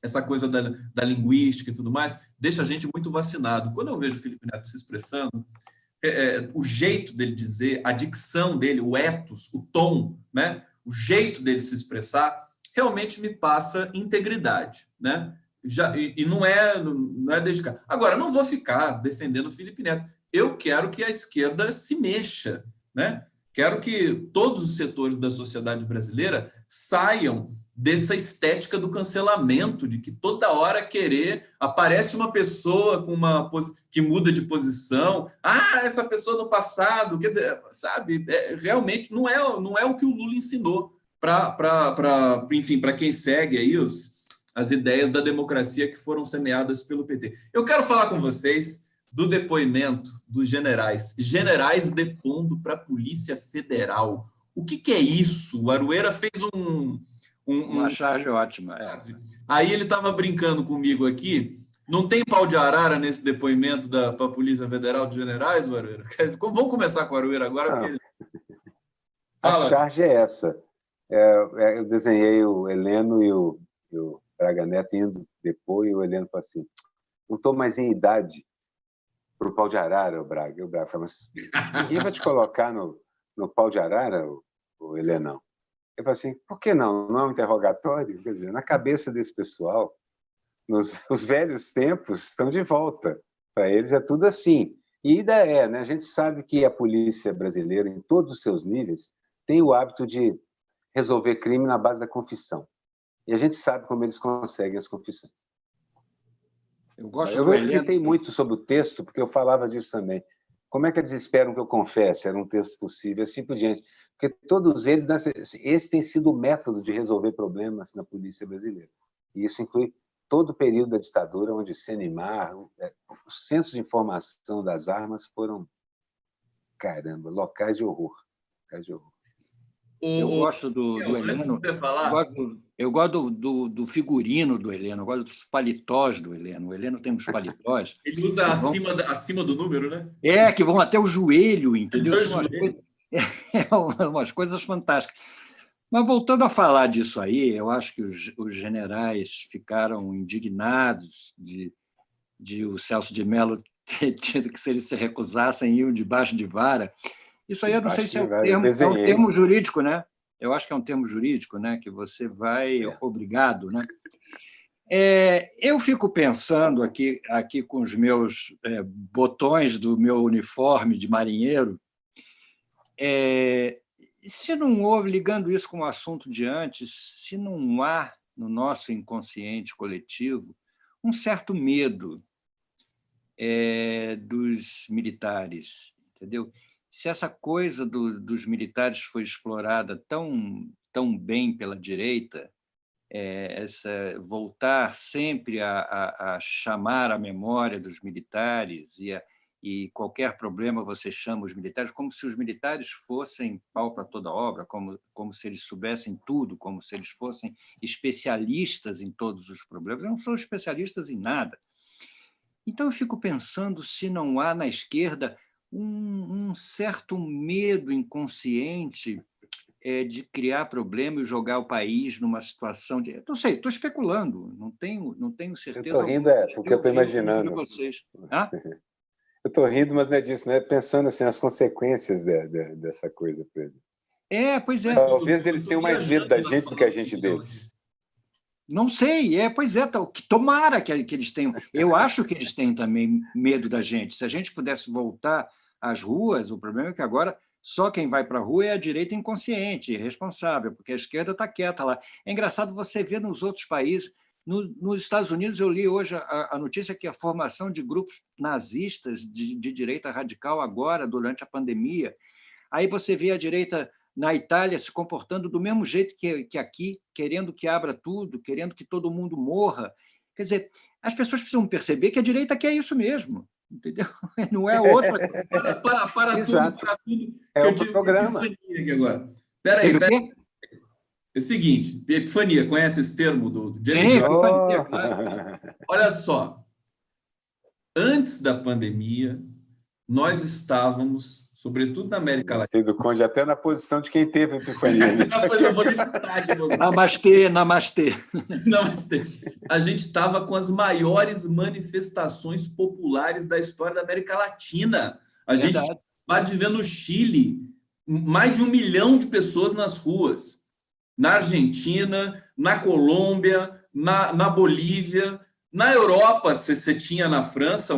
essa coisa da linguística e tudo mais, deixa a gente muito vacinado. Quando eu vejo o Felipe Neto se expressando, o jeito dele dizer, a dicção dele, o ethos, o tom, né? O jeito dele se expressar, realmente me passa integridade, né? E não é dedicado. Agora, não vou ficar defendendo o Felipe Neto. Eu quero que a esquerda se mexa, né? Quero que todos os setores da sociedade brasileira saiam dessa estética do cancelamento, de que toda hora aparece uma pessoa que muda de posição. Essa pessoa do passado, quer dizer, sabe, realmente não é o que o Lula ensinou para quem segue aí as ideias da democracia que foram semeadas pelo PT. Eu quero falar com vocês do depoimento dos generais depondo para a Polícia Federal. O que é isso? O Aroeira fez uma charge ótima. Aí ele estava brincando comigo aqui. Não tem pau de arara nesse depoimento para a Polícia Federal de Generais, o Aroeira? Vamos começar com o Aroeira agora. Porque... A charge é essa. Eu desenhei o Heleno e o Braga Neto indo depor, e o Heleno falou assim: não estou mais em idade para o pau de arara, o Braga. E o Braga falou: mas ninguém vai te colocar no pau de arara, o Helenão? Eu falei assim: por que não? Não é um interrogatório? Quer dizer, na cabeça desse pessoal, os velhos tempos estão de volta. Para eles é tudo assim. E ainda né? A gente sabe que a polícia brasileira, em todos os seus níveis, tem o hábito de resolver crime na base da confissão. E a gente sabe como eles conseguem as confissões. Eu hesitei muito sobre o texto, porque eu falava disso também. Como é que eles esperam que eu confesse? Era um texto possível, assim por diante. Porque todos eles, esse tem sido o método de resolver problemas na polícia brasileira. E isso inclui todo o período da ditadura, onde o CENIMAR, os centros de informação das armas foram, caramba, locais de horror. Locais de horror. Eu gosto do Heleno. Eu gosto do figurino do Heleno, eu gosto dos paletós do Heleno. O Heleno tem uns paletós. Ele usa acima do número, né? Que vão até o joelho, entendeu? Umas coisas fantásticas. Mas, voltando a falar disso aí, eu acho que os generais ficaram indignados de o Celso de Mello ter tido que, se eles se recusassem, iam debaixo de vara. Isso aí eu não sei se é um termo jurídico, né? Eu acho que é um termo jurídico, né? Que você vai obrigado, né? Eu fico pensando aqui com os meus botões do meu uniforme de marinheiro, se não houve, ligando isso com o assunto de antes, se não há no nosso inconsciente coletivo um certo medo dos militares, entendeu? Se essa coisa dos militares foi explorada tão bem pela direita, voltar sempre a chamar a memória dos militares e qualquer problema você chama os militares, como se os militares fossem pau para toda obra, como se eles soubessem tudo, como se eles fossem especialistas em todos os problemas. Eles não são especialistas em nada. Então, eu fico pensando se não há na esquerda um certo medo inconsciente de criar problema e jogar o país numa situação de... Eu não sei, estou especulando, não tenho certeza. Eu estou rindo, porque eu estou imaginando. Eu estou rindo, mas não é disso, né? Pensando assim, nas consequências dessa coisa, Pedro. Pois é. Talvez eles tenham mais medo da gente do que a gente deles. Não sei, pois é, tomara que eles tenham. Eu acho que eles têm também medo da gente. Se a gente pudesse voltar às ruas, o problema é que agora só quem vai para a rua é a direita inconsciente, irresponsável, porque a esquerda está quieta lá. É engraçado você ver nos outros países. Nos Estados Unidos, eu li hoje a notícia que a formação de grupos nazistas de direita radical agora, durante a pandemia. Aí você vê a direita na Itália se comportando do mesmo jeito que aqui, querendo que abra tudo, querendo que todo mundo morra. Quer dizer, as pessoas precisam perceber que a direita quer isso mesmo, entendeu? Não é outra coisa. Exato. Para tudo. É o programa. Aqui agora. Espera aí. É o seguinte, epifania, conhece esse termo do James Joyce? Claro. Olha só, antes da pandemia, nós estávamos, sobretudo na América Latina... do Conde, até na posição de quem teve a epifania. Namastê. A gente estava com as maiores manifestações populares da história da América Latina. A gente vai ver no Chile mais de 1 milhão de pessoas nas ruas. Na Argentina, na Colômbia, na Bolívia, na Europa, você tinha na França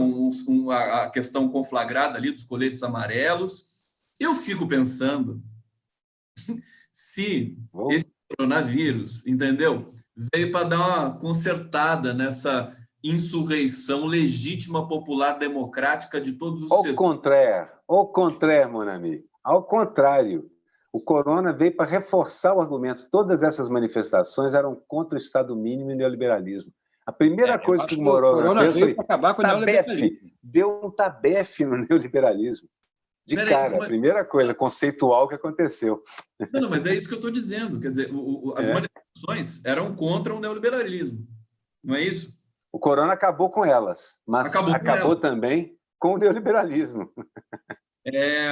a questão conflagrada ali dos coletes amarelos. Eu fico pensando se esse coronavírus, entendeu, veio para dar uma consertada nessa insurreição legítima, popular, democrática de todos os setores. Au contraire, mon ami. Ao contrário. O corona veio para reforçar o argumento. Todas essas manifestações eram contra o Estado mínimo e o neoliberalismo. A primeira coisa que o Corona fez foi acabar com o neoliberalismo. Deu um tabefe no neoliberalismo. De cara, a primeira coisa conceitual que aconteceu. Não, mas é isso que eu estou dizendo. Quer dizer, as manifestações eram contra o neoliberalismo, não é isso? O corona acabou com elas, mas acabou também com o neoliberalismo.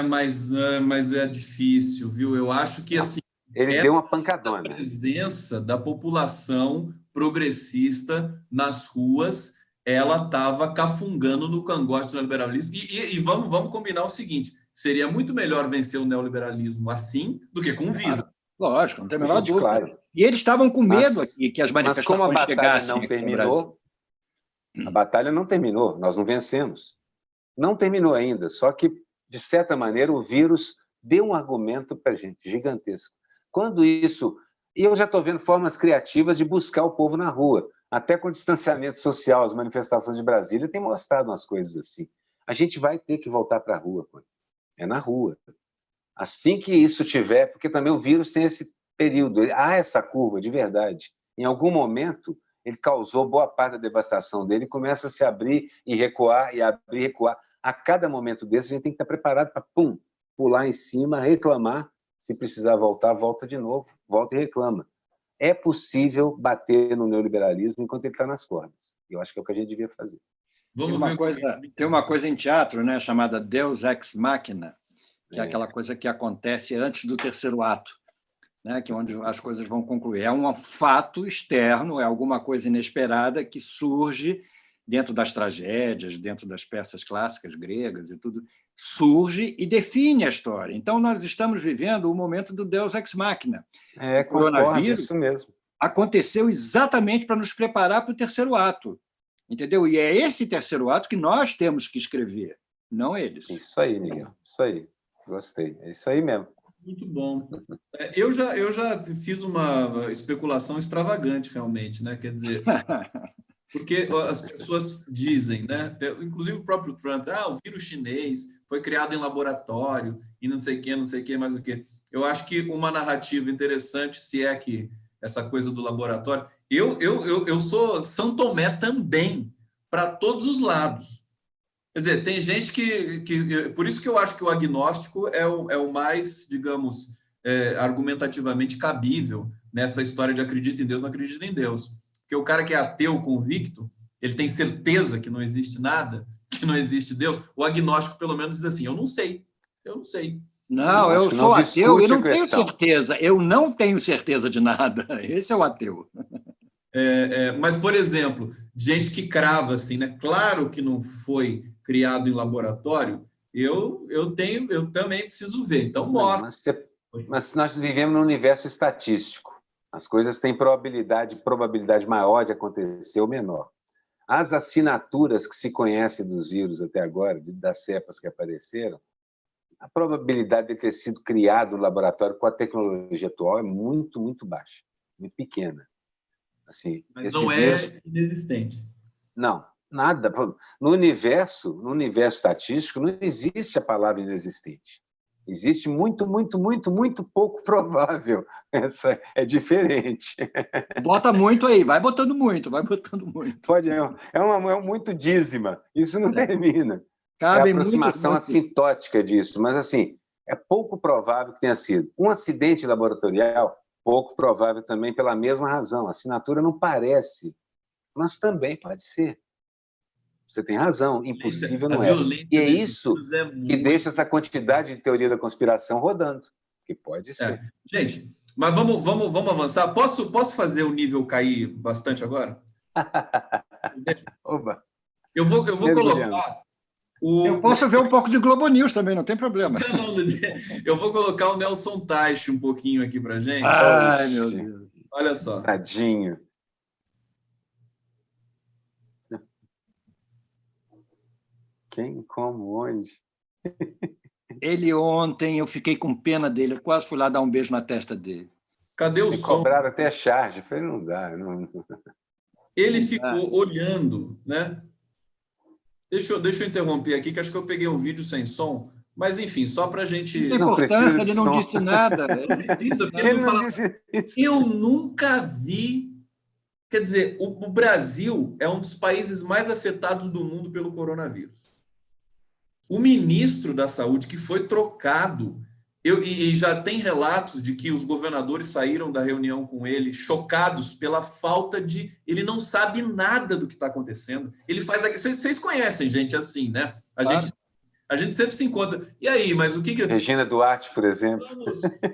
Mas é difícil, viu? Eu acho que assim, ele deu uma pancadona. A presença da população progressista nas ruas, ela estava cafungando no cangote do neoliberalismo. E vamos combinar o seguinte: seria muito melhor vencer o neoliberalismo assim do que com o vírus. Lógico, não tem a menor dúvida. Claro. E eles estavam com medo aqui que as manifestações chegassem. Mas como a batalha não terminou, a batalha não terminou, nós não vencemos. Não terminou ainda, só que, de certa maneira, o vírus deu um argumento para a gente, gigantesco. Quando isso... E eu já estou vendo formas criativas de buscar o povo na rua. Até com o distanciamento social, as manifestações de Brasília têm mostrado umas coisas assim. A gente vai ter que voltar para a rua, pô. É na rua. Assim que isso tiver, porque também o vírus tem esse período, há essa curva de verdade. Em algum momento, ele causou boa parte da devastação dele e começa a se abrir e recuar, e abrir e recuar. A cada momento desse, a gente tem que estar preparado para, pular em cima, reclamar. Se precisar voltar, volta de novo, volta e reclama. É possível bater no neoliberalismo enquanto ele está nas cordas. Eu acho que é o que a gente devia fazer. Tem uma coisa em teatro, né, chamada Deus Ex Machina, que é aquela coisa que acontece antes do terceiro ato, né, que é onde as coisas vão concluir. É um fato externo, é alguma coisa inesperada que surge dentro das tragédias, dentro das peças clássicas gregas e tudo, surge e define a história. Então, nós estamos vivendo o momento do Deus Ex Machina. O coronavírus isso mesmo. Aconteceu exatamente para nos preparar para o terceiro ato, entendeu? E é esse terceiro ato que nós temos que escrever, não eles. Isso aí, Miguel. Isso aí. Gostei. É isso aí mesmo. Muito bom. Eu já fiz uma especulação extravagante, realmente, né? Quer dizer, porque as pessoas dizem, né? Inclusive o próprio Trump, o vírus chinês foi criado em laboratório e não sei o que, mais o que. Eu acho que uma narrativa interessante, se é que essa coisa do laboratório... Eu sou São Tomé também, para todos os lados. Quer dizer, tem gente que... Por isso que eu acho que o agnóstico é o mais, digamos, argumentativamente cabível nessa história de acredita em Deus, não acredita em Deus. Porque o cara que é ateu convicto, ele tem certeza que não existe nada, que não existe Deus. O agnóstico, pelo menos, diz assim, eu não sei. Não, eu sou ateu e não tenho certeza. Eu não tenho certeza de nada. Esse é o ateu. Mas, por exemplo, gente que crava assim, né? Claro que não foi criado em laboratório, eu também preciso ver. Então, mostra. Mas nós vivemos num universo estatístico. As coisas têm probabilidade maior de acontecer ou menor. As assinaturas que se conhecem dos vírus até agora, das cepas que apareceram, a probabilidade de ter sido criado no laboratório com a tecnologia atual é muito, muito baixa, muito pequena. Assim, mas não é inexistente. Não, nada. No universo estatístico, não existe a palavra inexistente. Existe muito, muito, muito, muito pouco provável. Essa é diferente. Bota muito aí, vai botando muito. Pode, é muito dízima. Isso não termina. Cabe a aproximação assintótica disso, mas assim, é pouco provável que tenha sido. Um acidente laboratorial, pouco provável também pela mesma razão. A assinatura não parece, mas também pode ser. Você tem razão, impossível não é. E é isso que deixa essa quantidade de teoria da conspiração rodando, que pode ser. Gente, mas vamos avançar. Posso fazer o nível cair bastante agora? Oba. Eu vou colocar... Eu posso ver um pouco de Globo News também, não tem problema. Eu vou colocar o Nelson Teich um pouquinho aqui para gente. Ai, meu Deus. Olha só. Tadinho. Quem, como, onde? Ele ontem, eu fiquei com pena dele, eu quase fui lá dar um beijo na testa dele. Cadê o som? Cobraram até charge. Eu falei, não dá. Não... Ele ficou olhando, né? Deixa eu interromper aqui, que acho que eu peguei um vídeo sem som, mas, enfim, só para a gente... Não precisa, ele não disse nada. Ele não disse isso. Eu nunca vi... Quer dizer, o Brasil é um dos países mais afetados do mundo pelo coronavírus. O ministro da Saúde, que foi trocado, e já tem relatos de que os governadores saíram da reunião com ele chocados pela falta de... Ele não sabe nada do que está acontecendo. Ele faz... Vocês conhecem gente assim, né? A gente sempre se encontra. E aí, mas o que... Regina Duarte, por exemplo.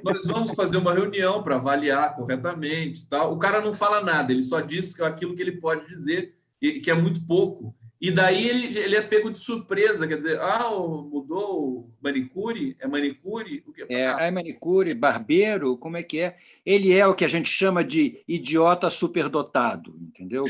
Nós vamos fazer uma reunião para avaliar corretamente. Tal. O cara não fala nada, ele só diz aquilo que ele pode dizer, que é muito pouco. E daí ele é pego de surpresa, quer dizer, mudou o manicure? É manicure? O que é manicure, barbeiro, como é que é? Ele é o que a gente chama de idiota superdotado, entendeu?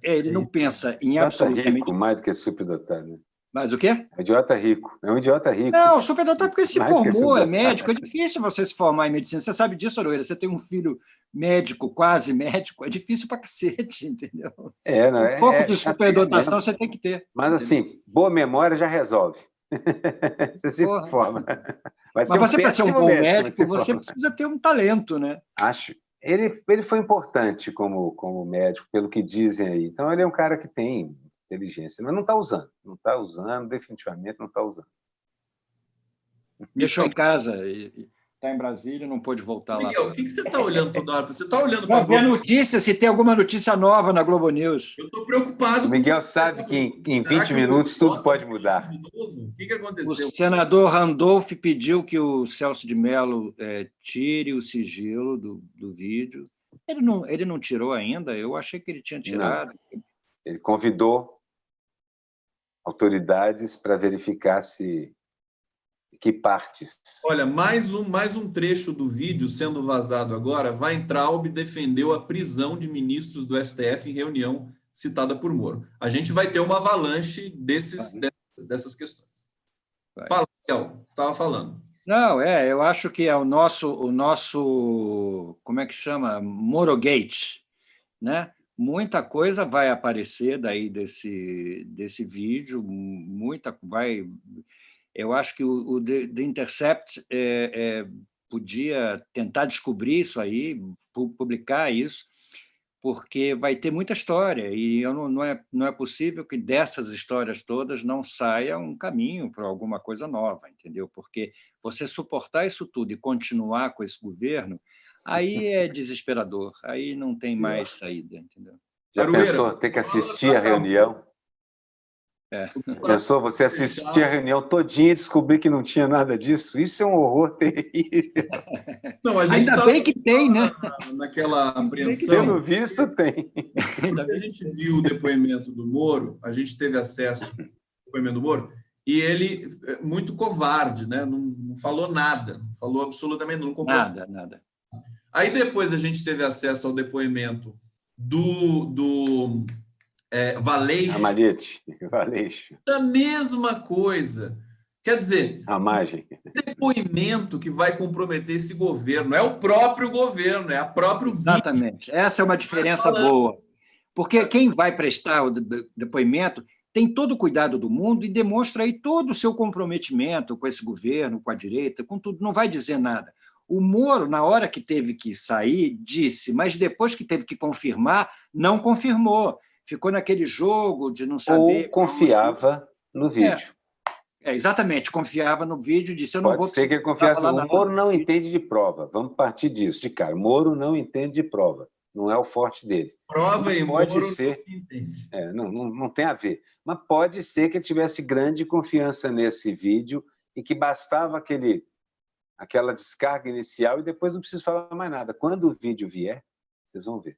Ele não pensa em absolutamente... rico, mais do que superdotado, né? Mas o quê? Idiota rico. É um idiota rico. Não, superdotado porque se formou, é médico. É difícil você se formar em medicina. Você sabe disso, Aroeira? Você tem um filho médico, quase médico, é difícil pra cacete, entendeu? Um pouco de superdotação você tem que ter. Mas, assim, boa memória já resolve. Você se forma. Mas você, para ser um bom médico, você precisa ter um talento, né? Acho. Ele foi importante como médico, pelo que dizem aí. Então, ele é um cara que tem inteligência, mas não está usando. Não está usando, definitivamente não está usando. Deixou em casa, está em Brasília, não pôde voltar Miguel, lá. O que você está olhando toda hora? Você está olhando para ver a notícia, se tem alguma notícia nova na Globo News. Eu estou preocupado. O Miguel sabe que em 20 minutos tudo pode mudar. O que aconteceu? O senador Randolph pediu que o Celso de Mello tire o sigilo do vídeo. Ele não tirou ainda? Eu achei que ele tinha tirado. Não. Ele convidou autoridades para verificar que partes. Olha, mais um trecho do vídeo sendo vazado agora. Weintraub defendeu a prisão de ministros do STF em reunião citada por Moro. A gente vai ter uma avalanche dessas questões. Fala, Miguel, você estava falando. Não, eu acho que é o nosso, como é que chama? Morogate, né? Muita coisa vai aparecer daí desse vídeo, muita vai. Eu acho que o The Intercept podia tentar descobrir isso aí, publicar isso, porque vai ter muita história e não é possível que dessas histórias todas não saia um caminho para alguma coisa nova, entendeu? Porque você suportar isso tudo e continuar com esse governo, aí é desesperador, aí não tem mais saída, entendeu? Já pensou ter que assistir a reunião? Pensou você assistir a reunião todinha e descobrir que não tinha nada disso? Isso é um horror terrível. Não, a gente ainda bem que tem, né? Naquela apreensão. Pelo visto, tem. Quando a gente viu o depoimento do Moro, a gente teve acesso ao depoimento do Moro, e ele, muito covarde, né? Não falou nada, não falou absolutamente nada. Aí depois a gente teve acesso ao depoimento do Valeixo. Valeixo. A mesma coisa. Quer dizer, a margem. Depoimento que vai comprometer esse governo. É o próprio governo, é a própria vítima. Exatamente. Essa é uma diferença boa. Porque quem vai prestar o depoimento tem todo o cuidado do mundo e demonstra aí todo o seu comprometimento com esse governo, com a direita, com tudo. Não vai dizer nada. O Moro, na hora que teve que sair, disse, mas depois que teve que confirmar, não confirmou. Ficou naquele jogo de não saber... Ou confiava no vídeo. Exatamente, confiava no vídeo e disse, eu não vou... Pode ser que ele confiasse. O Moro não entende de prova. Vamos partir disso, de cara. O Moro não entende de prova. Não é o forte dele. Prova mas e pode Moro ser. Não entende. Não tem a ver. Mas pode ser que ele tivesse grande confiança nesse vídeo e que bastava aquela descarga inicial e depois não precisa falar mais nada. Quando o vídeo vier, vocês vão ver.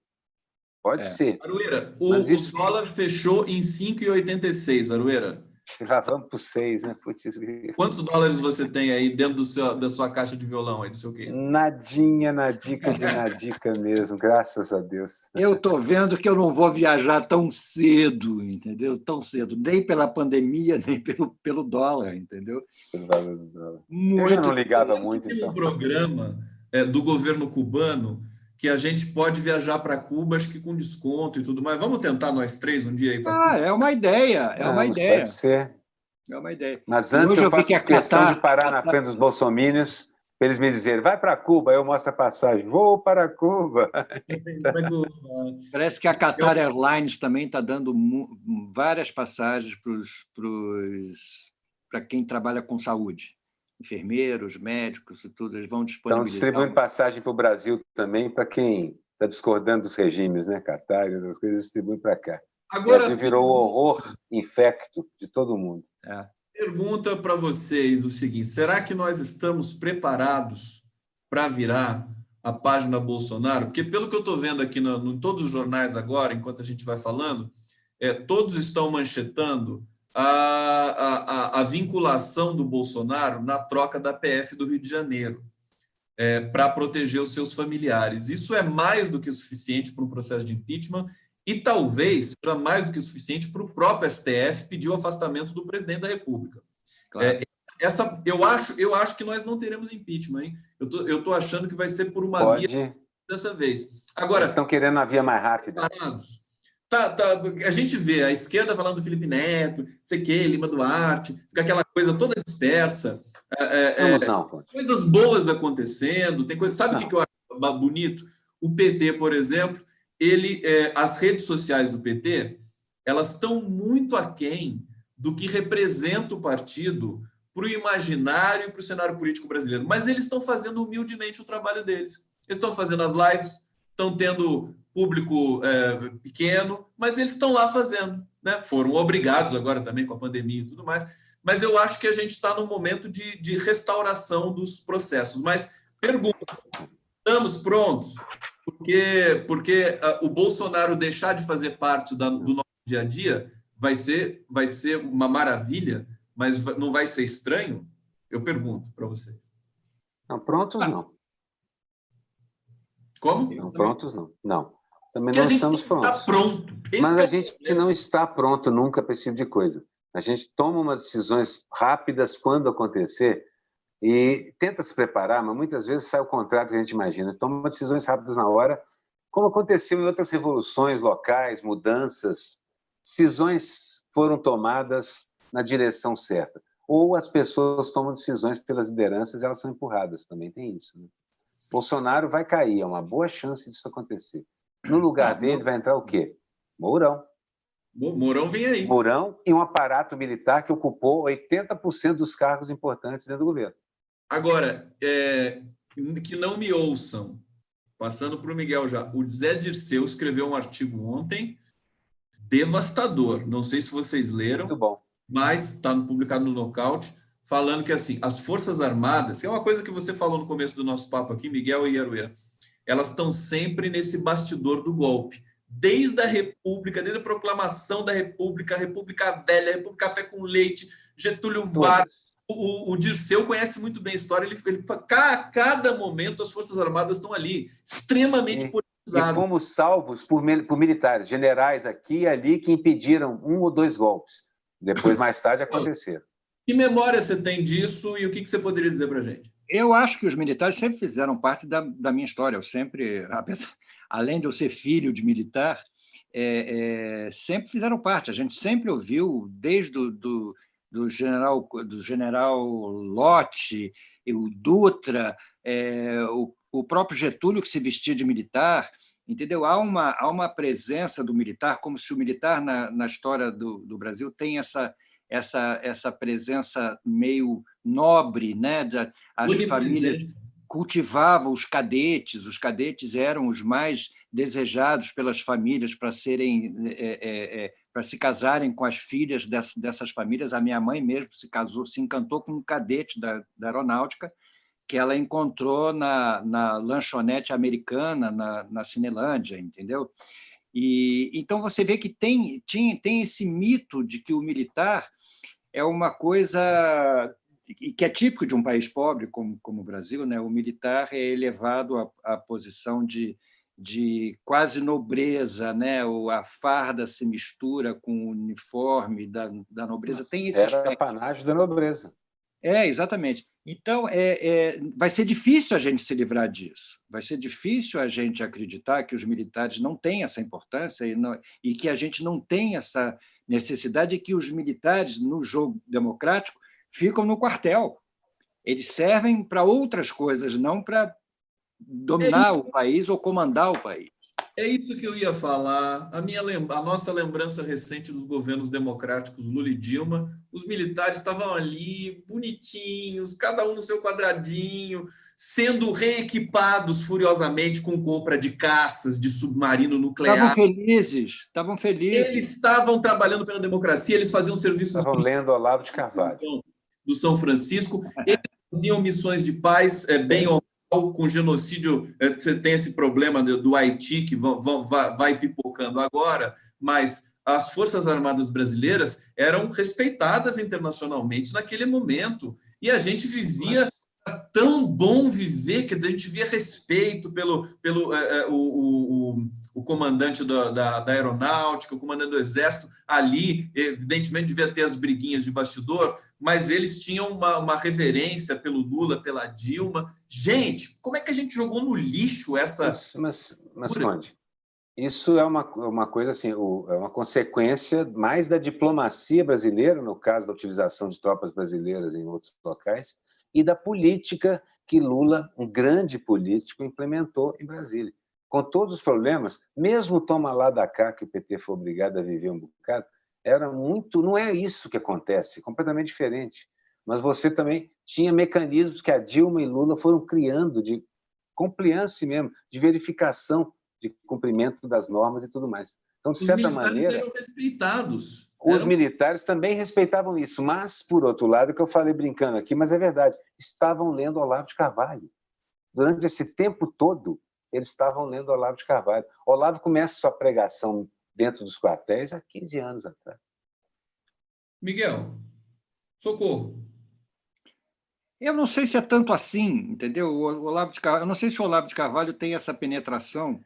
Pode ser. Aroeira, o dólar fechou em 5,86, Aroeira. Já vamos para 6, né? Putz. Quantos dólares você tem aí dentro da sua caixa de violão, aí, do seu case? Nadinha, nadica de nadica mesmo, graças a Deus. Eu estou vendo que eu não vou viajar tão cedo, entendeu? Tão cedo, nem pela pandemia, nem pelo dólar, entendeu? Pelo valor do dólar. Eu já não ligava muito, tem então. Um programa do governo cubano que a gente pode viajar para Cuba, acho que com desconto e tudo mais. Vamos tentar nós três um dia aí para Cuba? É uma ideia, Pode ser. É uma ideia. Mas antes eu faço questão de parar na frente dos bolsomínios para eles me dizerem, vai para Cuba, eu mostro a passagem, vou para Cuba. Parece que a Qatar Airlines também está dando várias passagens para os para quem trabalha com saúde. Enfermeiros, médicos e tudo, eles vão Estão disponibilizar. distribuindo passagem para o Brasil também, para quem está discordando dos regimes, né? Catar, essas coisas distribuem para cá. Agora, o Brasil virou o horror infecto de todo mundo. Pergunta para vocês o seguinte: será que nós estamos preparados para virar a página Bolsonaro? Porque, pelo que eu estou vendo aqui em todos os jornais agora, enquanto a gente vai falando, todos estão manchetando a vinculação do Bolsonaro na troca da PF do Rio de Janeiro para proteger os seus familiares. Isso é mais do que suficiente para um processo de impeachment e talvez seja mais do que suficiente para o próprio STF pedir o afastamento do presidente da República. Claro. Eu acho que nós não teremos impeachment, hein? Eu tô achando que vai ser por uma via dessa vez. Agora, eles estão querendo a via mais rápida. A gente vê a esquerda falando do Felipe Neto, sei que, Lima Duarte, fica aquela coisa toda dispersa. Coisas boas acontecendo. Tem coisa, sabe o que eu acho bonito? O PT, por exemplo, as redes sociais do PT, elas estão muito aquém do que representa o partido para o imaginário e para o cenário político brasileiro. Mas eles estão fazendo humildemente o trabalho deles. Eles estão fazendo as lives, estão tendo público pequeno, mas eles estão lá fazendo, né? Foram obrigados agora também com a pandemia e tudo mais. Mas eu acho que a gente está num momento de restauração dos processos. Mas pergunta, estamos prontos? Porque o Bolsonaro deixar de fazer parte do nosso dia a dia vai ser uma maravilha, mas não vai ser estranho? Eu pergunto para vocês. Não, prontos não. Como? Não, prontos não. Não. Também não estamos prontos. Pronto. Mas a gente não está pronto nunca para esse tipo de coisa. A gente toma umas decisões rápidas quando acontecer e tenta se preparar, mas muitas vezes sai o contrário do que a gente imagina. Toma decisões rápidas na hora, como aconteceu em outras revoluções locais, mudanças. Decisões foram tomadas na direção certa. Ou as pessoas tomam decisões pelas lideranças e elas são empurradas. Também tem isso, né? Bolsonaro vai cair, é uma boa chance disso acontecer. No lugar dele vai entrar o quê? Mourão. Mourão vem aí. Mourão e um aparato militar que ocupou 80% dos cargos importantes dentro do governo. Agora, que não me ouçam, passando para o Miguel já, o Zé Dirceu escreveu um artigo ontem devastador, não sei se vocês leram, muito bom, mas está publicado no Nocaute, falando que assim, as Forças Armadas, que é uma coisa que você falou no começo do nosso papo aqui, Miguel e Aruê, elas estão sempre nesse bastidor do golpe. Desde a República, desde a proclamação da República, a República Velha, a República Café com Leite, Getúlio Vargas. O Dirceu conhece muito bem a história. Ele a cada momento as Forças Armadas estão ali, extremamente politizadas. E fomos salvos por militares, generais aqui e ali, que impediram 1 ou 2 golpes. Depois, mais tarde, aconteceram. Que memória você tem disso e o que você poderia dizer para a gente? Eu acho que os militares sempre fizeram parte da minha história. Eu sempre, além de eu ser filho de militar, sempre fizeram parte. A gente sempre ouviu, desde do general Lott, o Dutra, o próprio Getúlio, que se vestia de militar, entendeu? Há uma presença do militar, como se o militar, na história do Brasil, tem essa presença meio nobre, né? As famílias cultivavam os cadetes eram os mais desejados pelas famílias para se casarem com as filhas dessas famílias. A minha mãe mesmo se encantou com um cadete da aeronáutica que ela encontrou na lanchonete americana, na Cinelândia, entendeu? E então você vê que tem esse mito de que o militar é uma coisa que é típico de um país pobre como o Brasil, né? O militar é elevado à posição de quase nobreza, né? A farda se mistura com o uniforme da nobreza. Tem esse aspecto. Era apanágio da nobreza. Exatamente. Então, vai ser difícil a gente se livrar disso. Vai ser difícil a gente acreditar que os militares não têm essa importância e que a gente não tem essa necessidade de que os militares, no jogo democrático, ficam no quartel. Eles servem para outras coisas, não para dominar o país ou comandar o país. É isso que eu ia falar. A nossa lembrança recente dos governos democráticos Lula e Dilma, os militares estavam ali, bonitinhos, cada um no seu quadradinho, sendo reequipados furiosamente com compra de caças, de submarino Estavam nuclear. felizes, estavam felizes. Eles estavam trabalhando pela democracia, eles faziam serviços Estavam lendo Olavo de Carvalho. do São Francisco, eles faziam missões de paz, bem ou mal, com genocídio. Você tem esse problema do Haiti, que vai pipocando agora, mas as Forças Armadas brasileiras eram respeitadas internacionalmente naquele momento, e a gente vivia tão bom viver, quer dizer, a gente via respeito pelo o comandante da aeronáutica, o comandante do exército, ali, evidentemente, devia ter as briguinhas de bastidor, mas eles tinham uma reverência pelo Lula, pela Dilma. Gente, como é que a gente jogou no lixo essa... Mas Conde, isso é uma coisa assim, é uma consequência mais da diplomacia brasileira, no caso da utilização de tropas brasileiras em outros locais, e da política que Lula, um grande político, implementou em Brasília. Com todos os problemas, mesmo o toma lá da cá, que o PT foi obrigado a viver um bocado, era muito... Não é isso que acontece, completamente diferente. Mas você também tinha mecanismos que a Dilma e Lula foram criando de compliance mesmo, de verificação de cumprimento das normas e tudo mais. Então, de certa maneira... Os militares eram respeitados. Os militares também respeitavam isso, mas, por outro lado, que eu falei brincando aqui, mas é verdade, estavam lendo Olavo de Carvalho. Durante esse tempo todo, eles estavam lendo Olavo de Carvalho. Olavo começa sua pregação dentro dos quartéis há 15 anos atrás. Miguel, socorro. Eu não sei se é tanto assim, entendeu? O Olavo de Carvalho, eu não sei se o Olavo de Carvalho tem essa penetração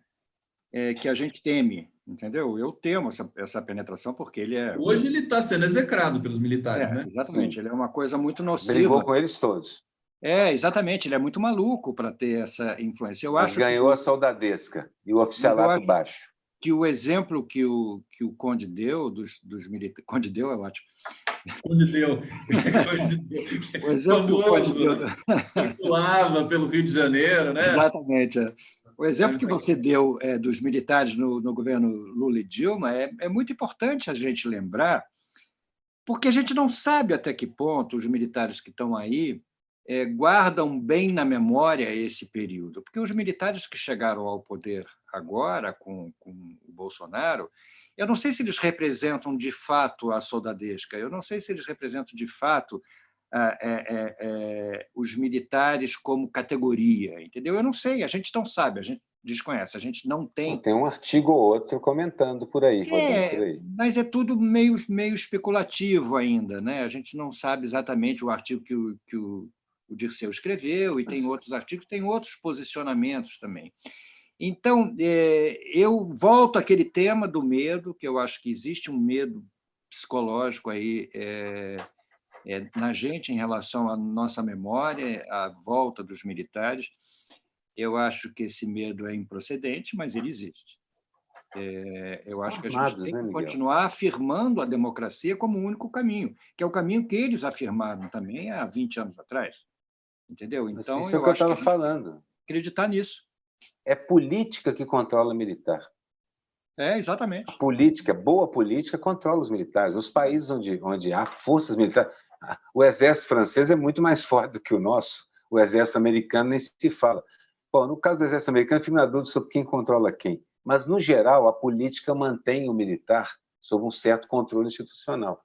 que a gente teme, entendeu? Eu temo essa penetração porque ele é... Hoje ele está sendo execrado pelos militares, né? Exatamente, ele é uma coisa muito nociva. Brigou com eles todos. Exatamente, ele é muito maluco para ter essa influência. Mas ganhou a soldadesca e o oficialato baixo. Que o exemplo que o Conde deu dos militares... Conde deu é ótimo. Conde deu. O exemplo que o Conde deu... circulava pelo Rio de Janeiro, né? Exatamente. O exemplo que você deu dos militares no governo Lula e Dilma é muito importante a gente lembrar, porque a gente não sabe até que ponto os militares que estão aí guardam bem na memória esse período. Porque os militares que chegaram ao poder agora, com o Bolsonaro, eu não sei se eles representam de fato a soldadesca, eu não sei se eles representam de fato os militares como categoria, entendeu? Eu não sei, a gente não sabe, a gente desconhece, a gente não tem... Tem um artigo ou outro comentando por aí, rodando por aí. Mas é tudo meio especulativo ainda, né? A gente não sabe exatamente o artigo que o Dirceu escreveu, e tem outros artigos, tem outros posicionamentos também. Então, eu volto àquele tema do medo, que eu acho que existe um medo psicológico aí na gente em relação à nossa memória, à volta dos militares. Eu acho que esse medo é improcedente, mas ele existe. Eu acho que a gente tem que continuar afirmando a democracia como o único caminho, que é o caminho que eles afirmaram também há 20 anos atrás. Entendeu? Então, isso é o que eu estava falando. Acreditar nisso. É política que controla militar. Exatamente. Boa política controla os militares. Nos países onde há forças militares, o exército francês é muito mais forte do que o nosso. O exército americano nem se fala. Bom, no caso do exército americano, fico na dúvida sobre quem controla quem. Mas, no geral, a política mantém o militar sob um certo controle institucional.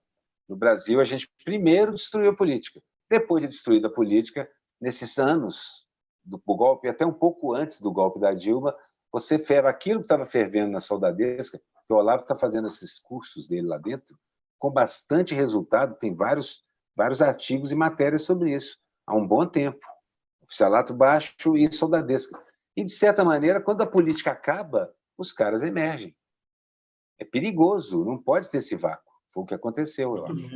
No Brasil, a gente primeiro destruiu a política. Depois de destruída a política, nesses anos do golpe, até um pouco antes do golpe da Dilma, você ferva aquilo que estava fervendo na soldadesca, que o Olavo está fazendo esses cursos dele lá dentro, com bastante resultado, tem vários artigos e matérias sobre isso, há um bom tempo. Oficialato baixo e soldadesca. E, de certa maneira, quando a política acaba, os caras emergem. É perigoso, não pode ter esse vácuo. Foi o que aconteceu, eu acho.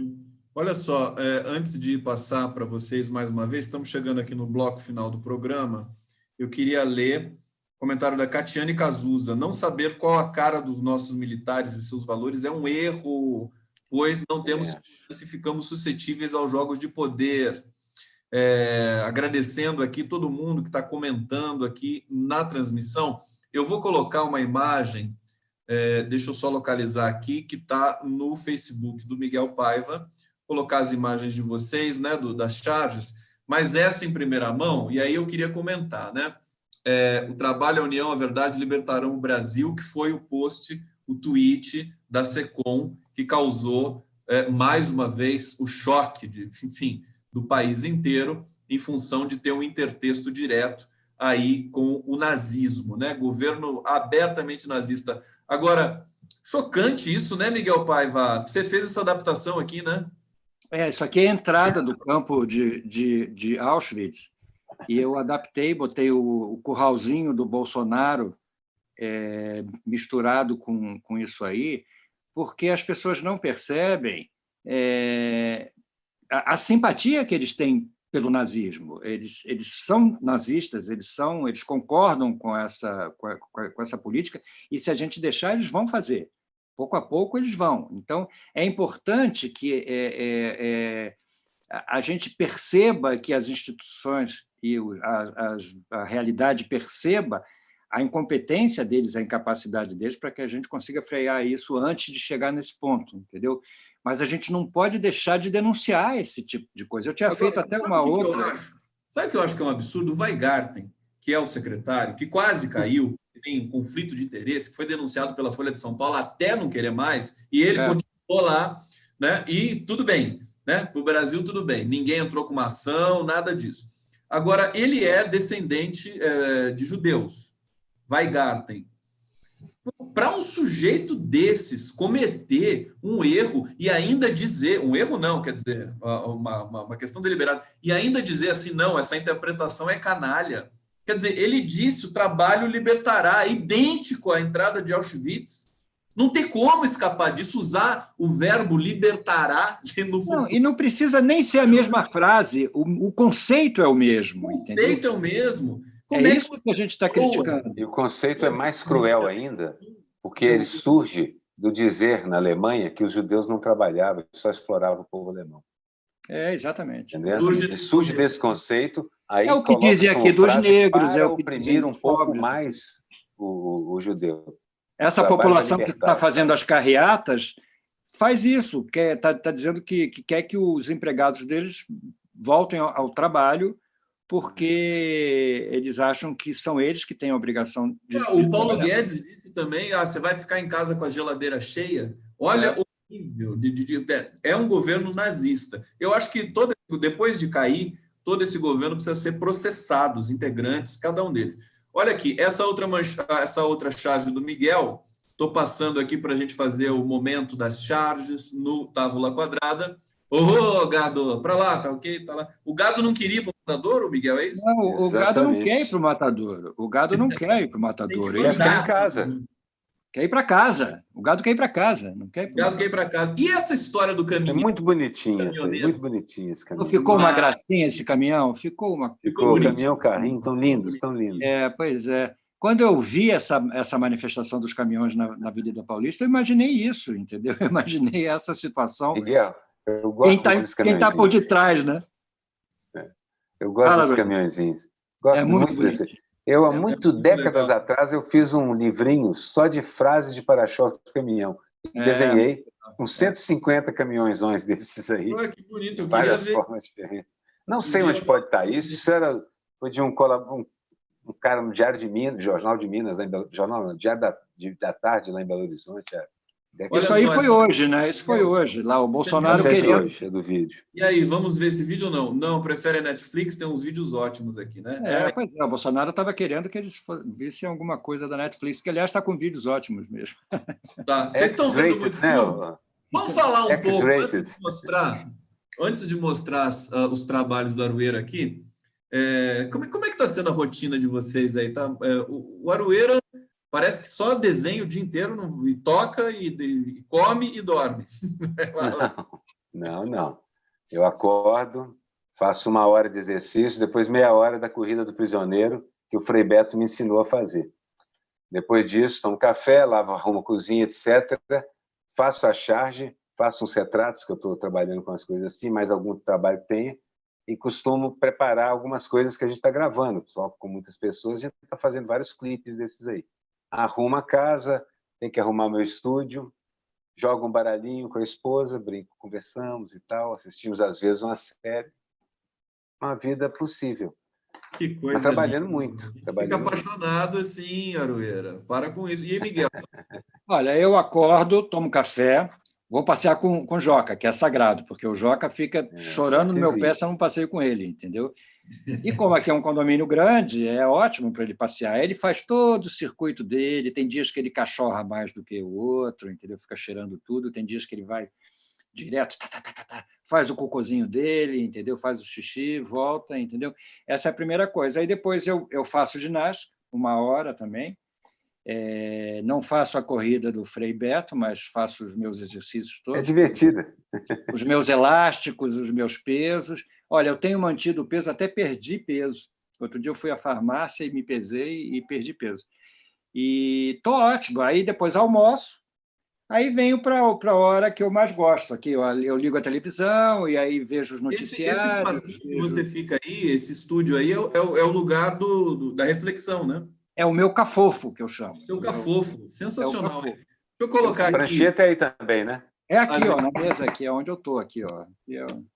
Olha só, antes de passar para vocês mais uma vez, estamos chegando aqui no bloco final do programa, eu queria ler o comentário da Catiane Cazuza. Não saber qual a cara dos nossos militares e seus valores é um erro, pois não temos segurança e ficamos suscetíveis aos jogos de poder. Agradecendo aqui todo mundo que está comentando aqui na transmissão. Eu vou colocar uma imagem, deixa eu só localizar aqui, que está no Facebook do Miguel Paiva, colocar as imagens de vocês, né, das charges, mas essa em primeira mão, e aí eu queria comentar, né? O Trabalho, a União, a Verdade libertarão o Brasil, que foi o post, o tweet da SECOM, que causou, mais uma vez, o choque do país inteiro, em função de ter um intertexto direto aí com o nazismo, né? Governo abertamente nazista. Agora, chocante isso, né, Miguel Paiva? Você fez essa adaptação aqui, né? Isso aqui é a entrada do campo de Auschwitz, e eu adaptei, botei o curralzinho do Bolsonaro misturado com isso aí, porque as pessoas não percebem a simpatia que eles têm pelo nazismo. Eles são nazistas, eles concordam com essa política, e se a gente deixar, eles vão fazer. Pouco a pouco eles vão. Então, é importante que a gente perceba, que as instituições e a realidade perceba a incompetência deles, a incapacidade deles, para que a gente consiga frear isso antes de chegar nesse ponto, entendeu? Mas a gente não pode deixar de denunciar esse tipo de coisa. Eu tinha feito até uma outra... Sabe o que eu acho que é um absurdo? O Weigarten, que é o secretário, que quase caiu, que tem um conflito de interesse, que foi denunciado pela Folha de São Paulo até não querer mais, e ele continuou lá, né? E tudo bem, né? Para o Brasil, tudo bem. Ninguém entrou com uma ação, nada disso. Agora, ele é descendente de judeus. Weigarten. Para um sujeito desses cometer um erro e ainda dizer, um erro não, quer dizer, uma questão deliberada, e ainda dizer assim, não, essa interpretação é canalha. Quer dizer, ele disse, o trabalho libertará, idêntico à entrada de Auschwitz. Não tem como escapar disso, usar o verbo libertará no futuro. Não, e não precisa nem ser a mesma frase, o conceito é o mesmo. O conceito é o mesmo. Isso que a gente está criticando. E o conceito é mais cruel ainda, porque ele surge do dizer na Alemanha que os judeus não trabalhavam, só exploravam o povo alemão. Exatamente. Ele surge desse conceito, aí é o que dizem aqui dos negros, para oprimir um pouco mais o judeu. Essa população que está fazendo as carreatas faz isso, está dizendo que quer que os empregados deles voltem ao trabalho, porque eles acham que são eles que têm a obrigação de... O Paulo Guedes disse também, você vai ficar em casa com a geladeira cheia? Olha o nível é um governo nazista. Eu acho que depois de cair, todo esse governo precisa ser processado, os integrantes, cada um deles. Olha aqui, essa outra charge do Miguel, estou passando aqui para a gente fazer o momento das charges no Távola Quadrada. Gado, para lá, tá ok? Tá lá. O Gado não queria ir para o Matadouro, Miguel, é isso? Não, o Gado não quer ir para o Matadouro. O Gado não quer ir para o Matadouro. Ele quer ficar em casa. Quer ir para casa. O Gado quer ir para casa. Não quer ir para o Gado quer ir para casa. E essa história do caminhão? É muito bonitinho, muito bonitinho esse caminhão. Ficou uma gracinha esse caminhão? Ficou o caminhão, carrinho, tão lindos, tão lindos. Pois é. Quando eu vi essa manifestação dos caminhões na Avenida Paulista, eu imaginei isso, entendeu? Eu imaginei essa situação. Miguel, eu gosto desses caminhões. Quem está por detrás, né? Eu gosto desses caminhõezinhos. Gosto muito desse. Eu, há décadas atrás, eu fiz um livrinho só de frases de para-choque de caminhão. Desenhei com 150 caminhões desses aí. Que bonito, eu várias formas diferentes. Não sei onde pode estar isso. Isso foi de um cara no Diário de Minas, Jornal de Minas, Diário da Tarde, lá em Belo Horizonte. Isso aí foi hoje, né? Isso foi hoje. Lá o Bolsonaro queria... hoje, é do vídeo. E aí, vamos ver esse vídeo ou não? Não, prefere a Netflix, tem uns vídeos ótimos aqui, né? Pois é, o Bolsonaro estava querendo que eles vissem alguma coisa da Netflix, que, aliás, está com vídeos ótimos mesmo. Tá, vocês estão vendo muito filme? Vamos falar um pouco, antes de mostrar os trabalhos do Aroeira aqui, como é que está sendo a rotina de vocês aí? Tá? O Aroeira parece que só desenha o dia inteiro, e toca, e come e dorme. Não. Eu acordo, faço 1 hora de exercício, depois meia hora da corrida do prisioneiro, que o Frei Beto me ensinou a fazer. Depois disso, tomo café, arrumo a cozinha, etc. Faço a charge, faço uns retratos, que eu estou trabalhando com as coisas assim, mais algum trabalho que tenha, e costumo preparar algumas coisas que a gente está gravando. Toco com muitas pessoas, a gente está fazendo vários clipes desses aí. arrumo a casa, tenho que arrumar meu estúdio, jogo um baralhinho com a esposa, brinco, conversamos e tal, assistimos às vezes uma série. Uma vida possível. Que coisa mas trabalhando linda. muito. Fica apaixonado assim, Aroeira. Para com isso. E aí, Miguel? Olha, eu acordo, tomo café, vou passear com o Joca, que é sagrado, porque o Joca fica chorando no meu pé se eu não passeio com ele, entendeu? E como aqui é um condomínio grande, é ótimo para ele passear. Ele faz todo o circuito dele, tem dias que ele cachorra mais do que o outro, entendeu? Fica cheirando tudo, tem dias que ele vai direto, faz o cocôzinho dele, entendeu? Faz o xixi, volta, entendeu? Essa é a primeira coisa. Aí depois eu faço ginástica, 1 hora também. Não faço a corrida do Frei Beto, mas faço os meus exercícios todos. É divertida. Os meus elásticos, os meus pesos. Olha, eu tenho mantido o peso, até perdi peso. Outro dia eu fui à farmácia e me pesei e perdi peso. E estou ótimo. Aí depois almoço, aí venho para a hora que eu mais gosto. Aqui eu ligo a televisão e aí vejo os noticiários. Esse que você fica aí, esse estúdio aí, é o lugar da reflexão, né? É o meu cafofo, que eu chamo. O seu cafofo. Sensacional. Deixa eu colocar aqui. Prancheta aí também, né? É aqui, na mesa, aqui é onde eu estou. Aqui, ó.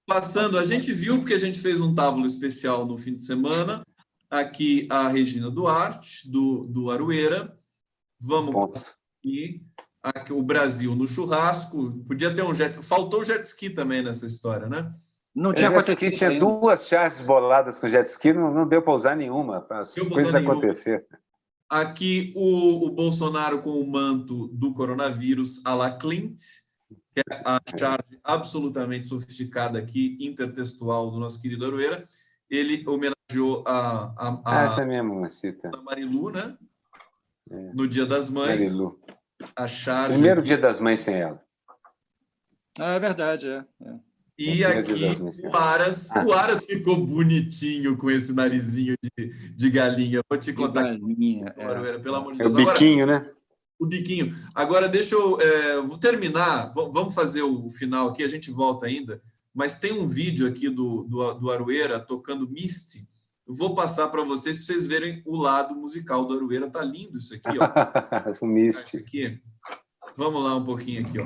Passando, a gente viu, porque a gente fez um tábulo especial no fim de semana. Aqui a Regina Duarte, do Aroeira. Vamos passar aqui o Brasil no churrasco. Podia ter um jet... Faltou o jet ski também nessa história, né? Não tinha acontecido. Tinha ainda 2 charges boladas com jet ski, não deu para usar nenhuma, para as coisas acontecerem. Aqui o Bolsonaro com o manto do coronavírus à la Clint, que é a charge absolutamente sofisticada aqui, intertextual do nosso querido Aroeira. Ele homenageou essa mesmo, a Marilu, né? No Dia das Mães. Marilu. A charge Primeiro aqui. Dia das Mães sem ela. É verdade, E aqui o Aras ficou bonitinho com esse narizinho de galinha. Vou te contar. Galinha, pelo amor de Deus. É o biquinho, né? O biquinho. Agora, deixa eu vou terminar. Vamos fazer o final aqui, a gente volta ainda. Mas tem um vídeo aqui do Aroeira tocando Misty. Eu vou passar para vocês verem o lado musical do Aroeira. Tá lindo isso aqui, ó. O Misty. Isso aqui. Vamos lá um pouquinho aqui, ó.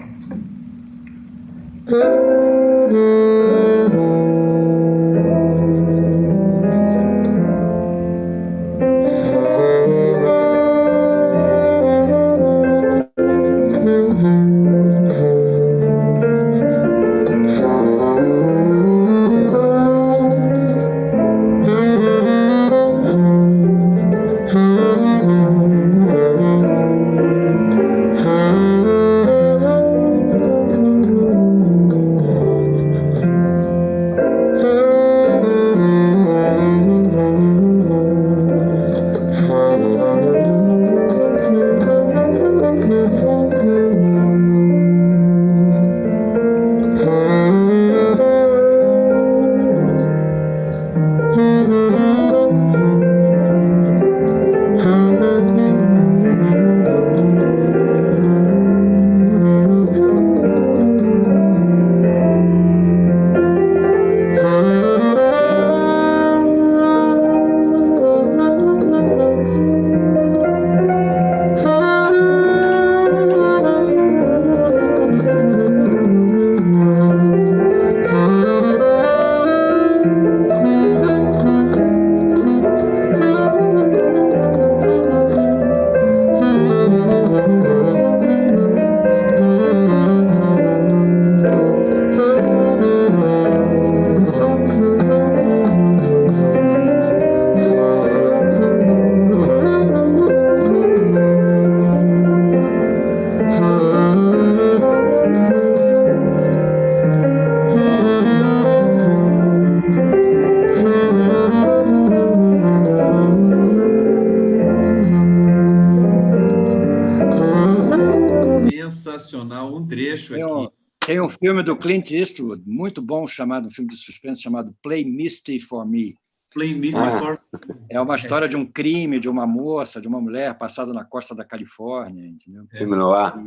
Tem um filme do Clint Eastwood, muito bom, um filme de suspense chamado Play Misty for Me. Play Misty for Me. É uma história de um crime, de uma moça, de uma mulher passada na costa da Califórnia, entendeu? Filme no ar.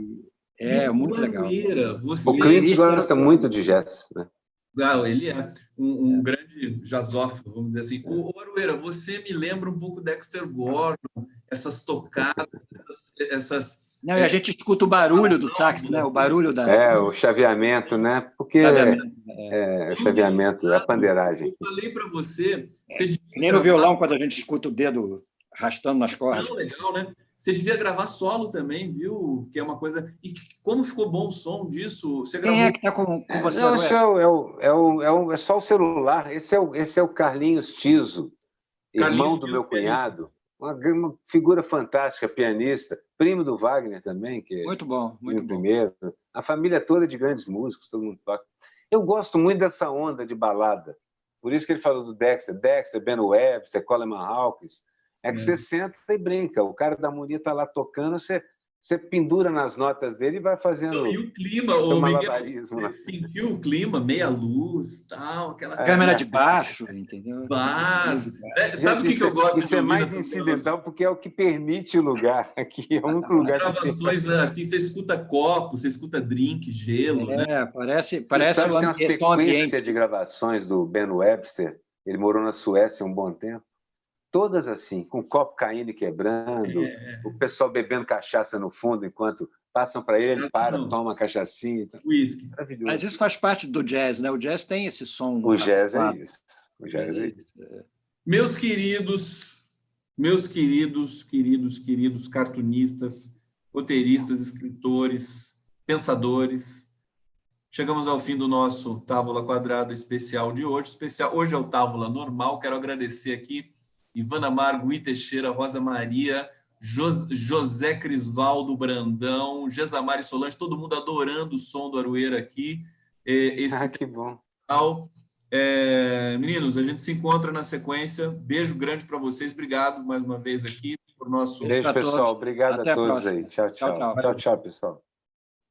Muito legal. O Clint gosta muito de jazz, né? Ele é um grande jazzófilo, vamos dizer assim. O Aroeira, você me lembra um pouco Dexter Gordon, essas tocadas, essas... Não, e a gente escuta o barulho do sax, né? O barulho da... o chaveamento, né? Porque o chaveamento, a pandeiragem. Eu falei para você... Nem no violão, quando a gente escuta o dedo arrastando nas cordas. Legal, né? Você devia gravar solo também, viu? Que é uma coisa... E como ficou bom o som disso? Você gravou... Quem é que está com você? Não, isso é só o celular. Esse é o Carlinhos Tiso, irmão do meu cunhado. Uma figura fantástica, pianista, primo do Wagner também, que muito bom, muito bom. Primeiro. A família toda de grandes músicos, todo mundo toca. Eu gosto muito dessa onda de balada. Por isso que ele falou do Dexter, Ben Webster, Coleman Hawkins. É que você senta e brinca. O cara da harmonia está lá tocando, você pendura nas notas dele e vai fazendo. E o clima, o Miguel, você sentiu o clima, meia luz, tal, aquela câmera de baixo, entendeu? Sabe o que eu gosto? Isso é mais incidental porque é o que permite o lugar. Aqui é o único lugar. Gravações assim, você escuta copo, você escuta drink, gelo, né? Parece sabe, tem uma sequência de gravações do Ben Webster. Ele morou na Suécia um bom tempo. Todas assim, com o copo caindo e quebrando, o pessoal bebendo cachaça no fundo, enquanto passam para ele toma cachaçinha. Então, maravilhoso. Mas isso faz parte do jazz, né? O jazz tem esse som. O jazz é isso. O jazz é isso. Meus queridos cartunistas, roteiristas, escritores, pensadores, chegamos ao fim do nosso Távola Quadrada especial de hoje. Hoje é o Távola normal. Quero agradecer aqui Ivana Margo, Gui Teixeira, Rosa Maria, José Crisvaldo Brandão, Gesamar e Solange, todo mundo adorando o som do Aroeira aqui. Que bom. Meninos, a gente se encontra na sequência. Beijo grande para vocês. Obrigado mais uma vez aqui por nosso... Beijo, pessoal. Obrigado a todos aí. Tchau, pessoal.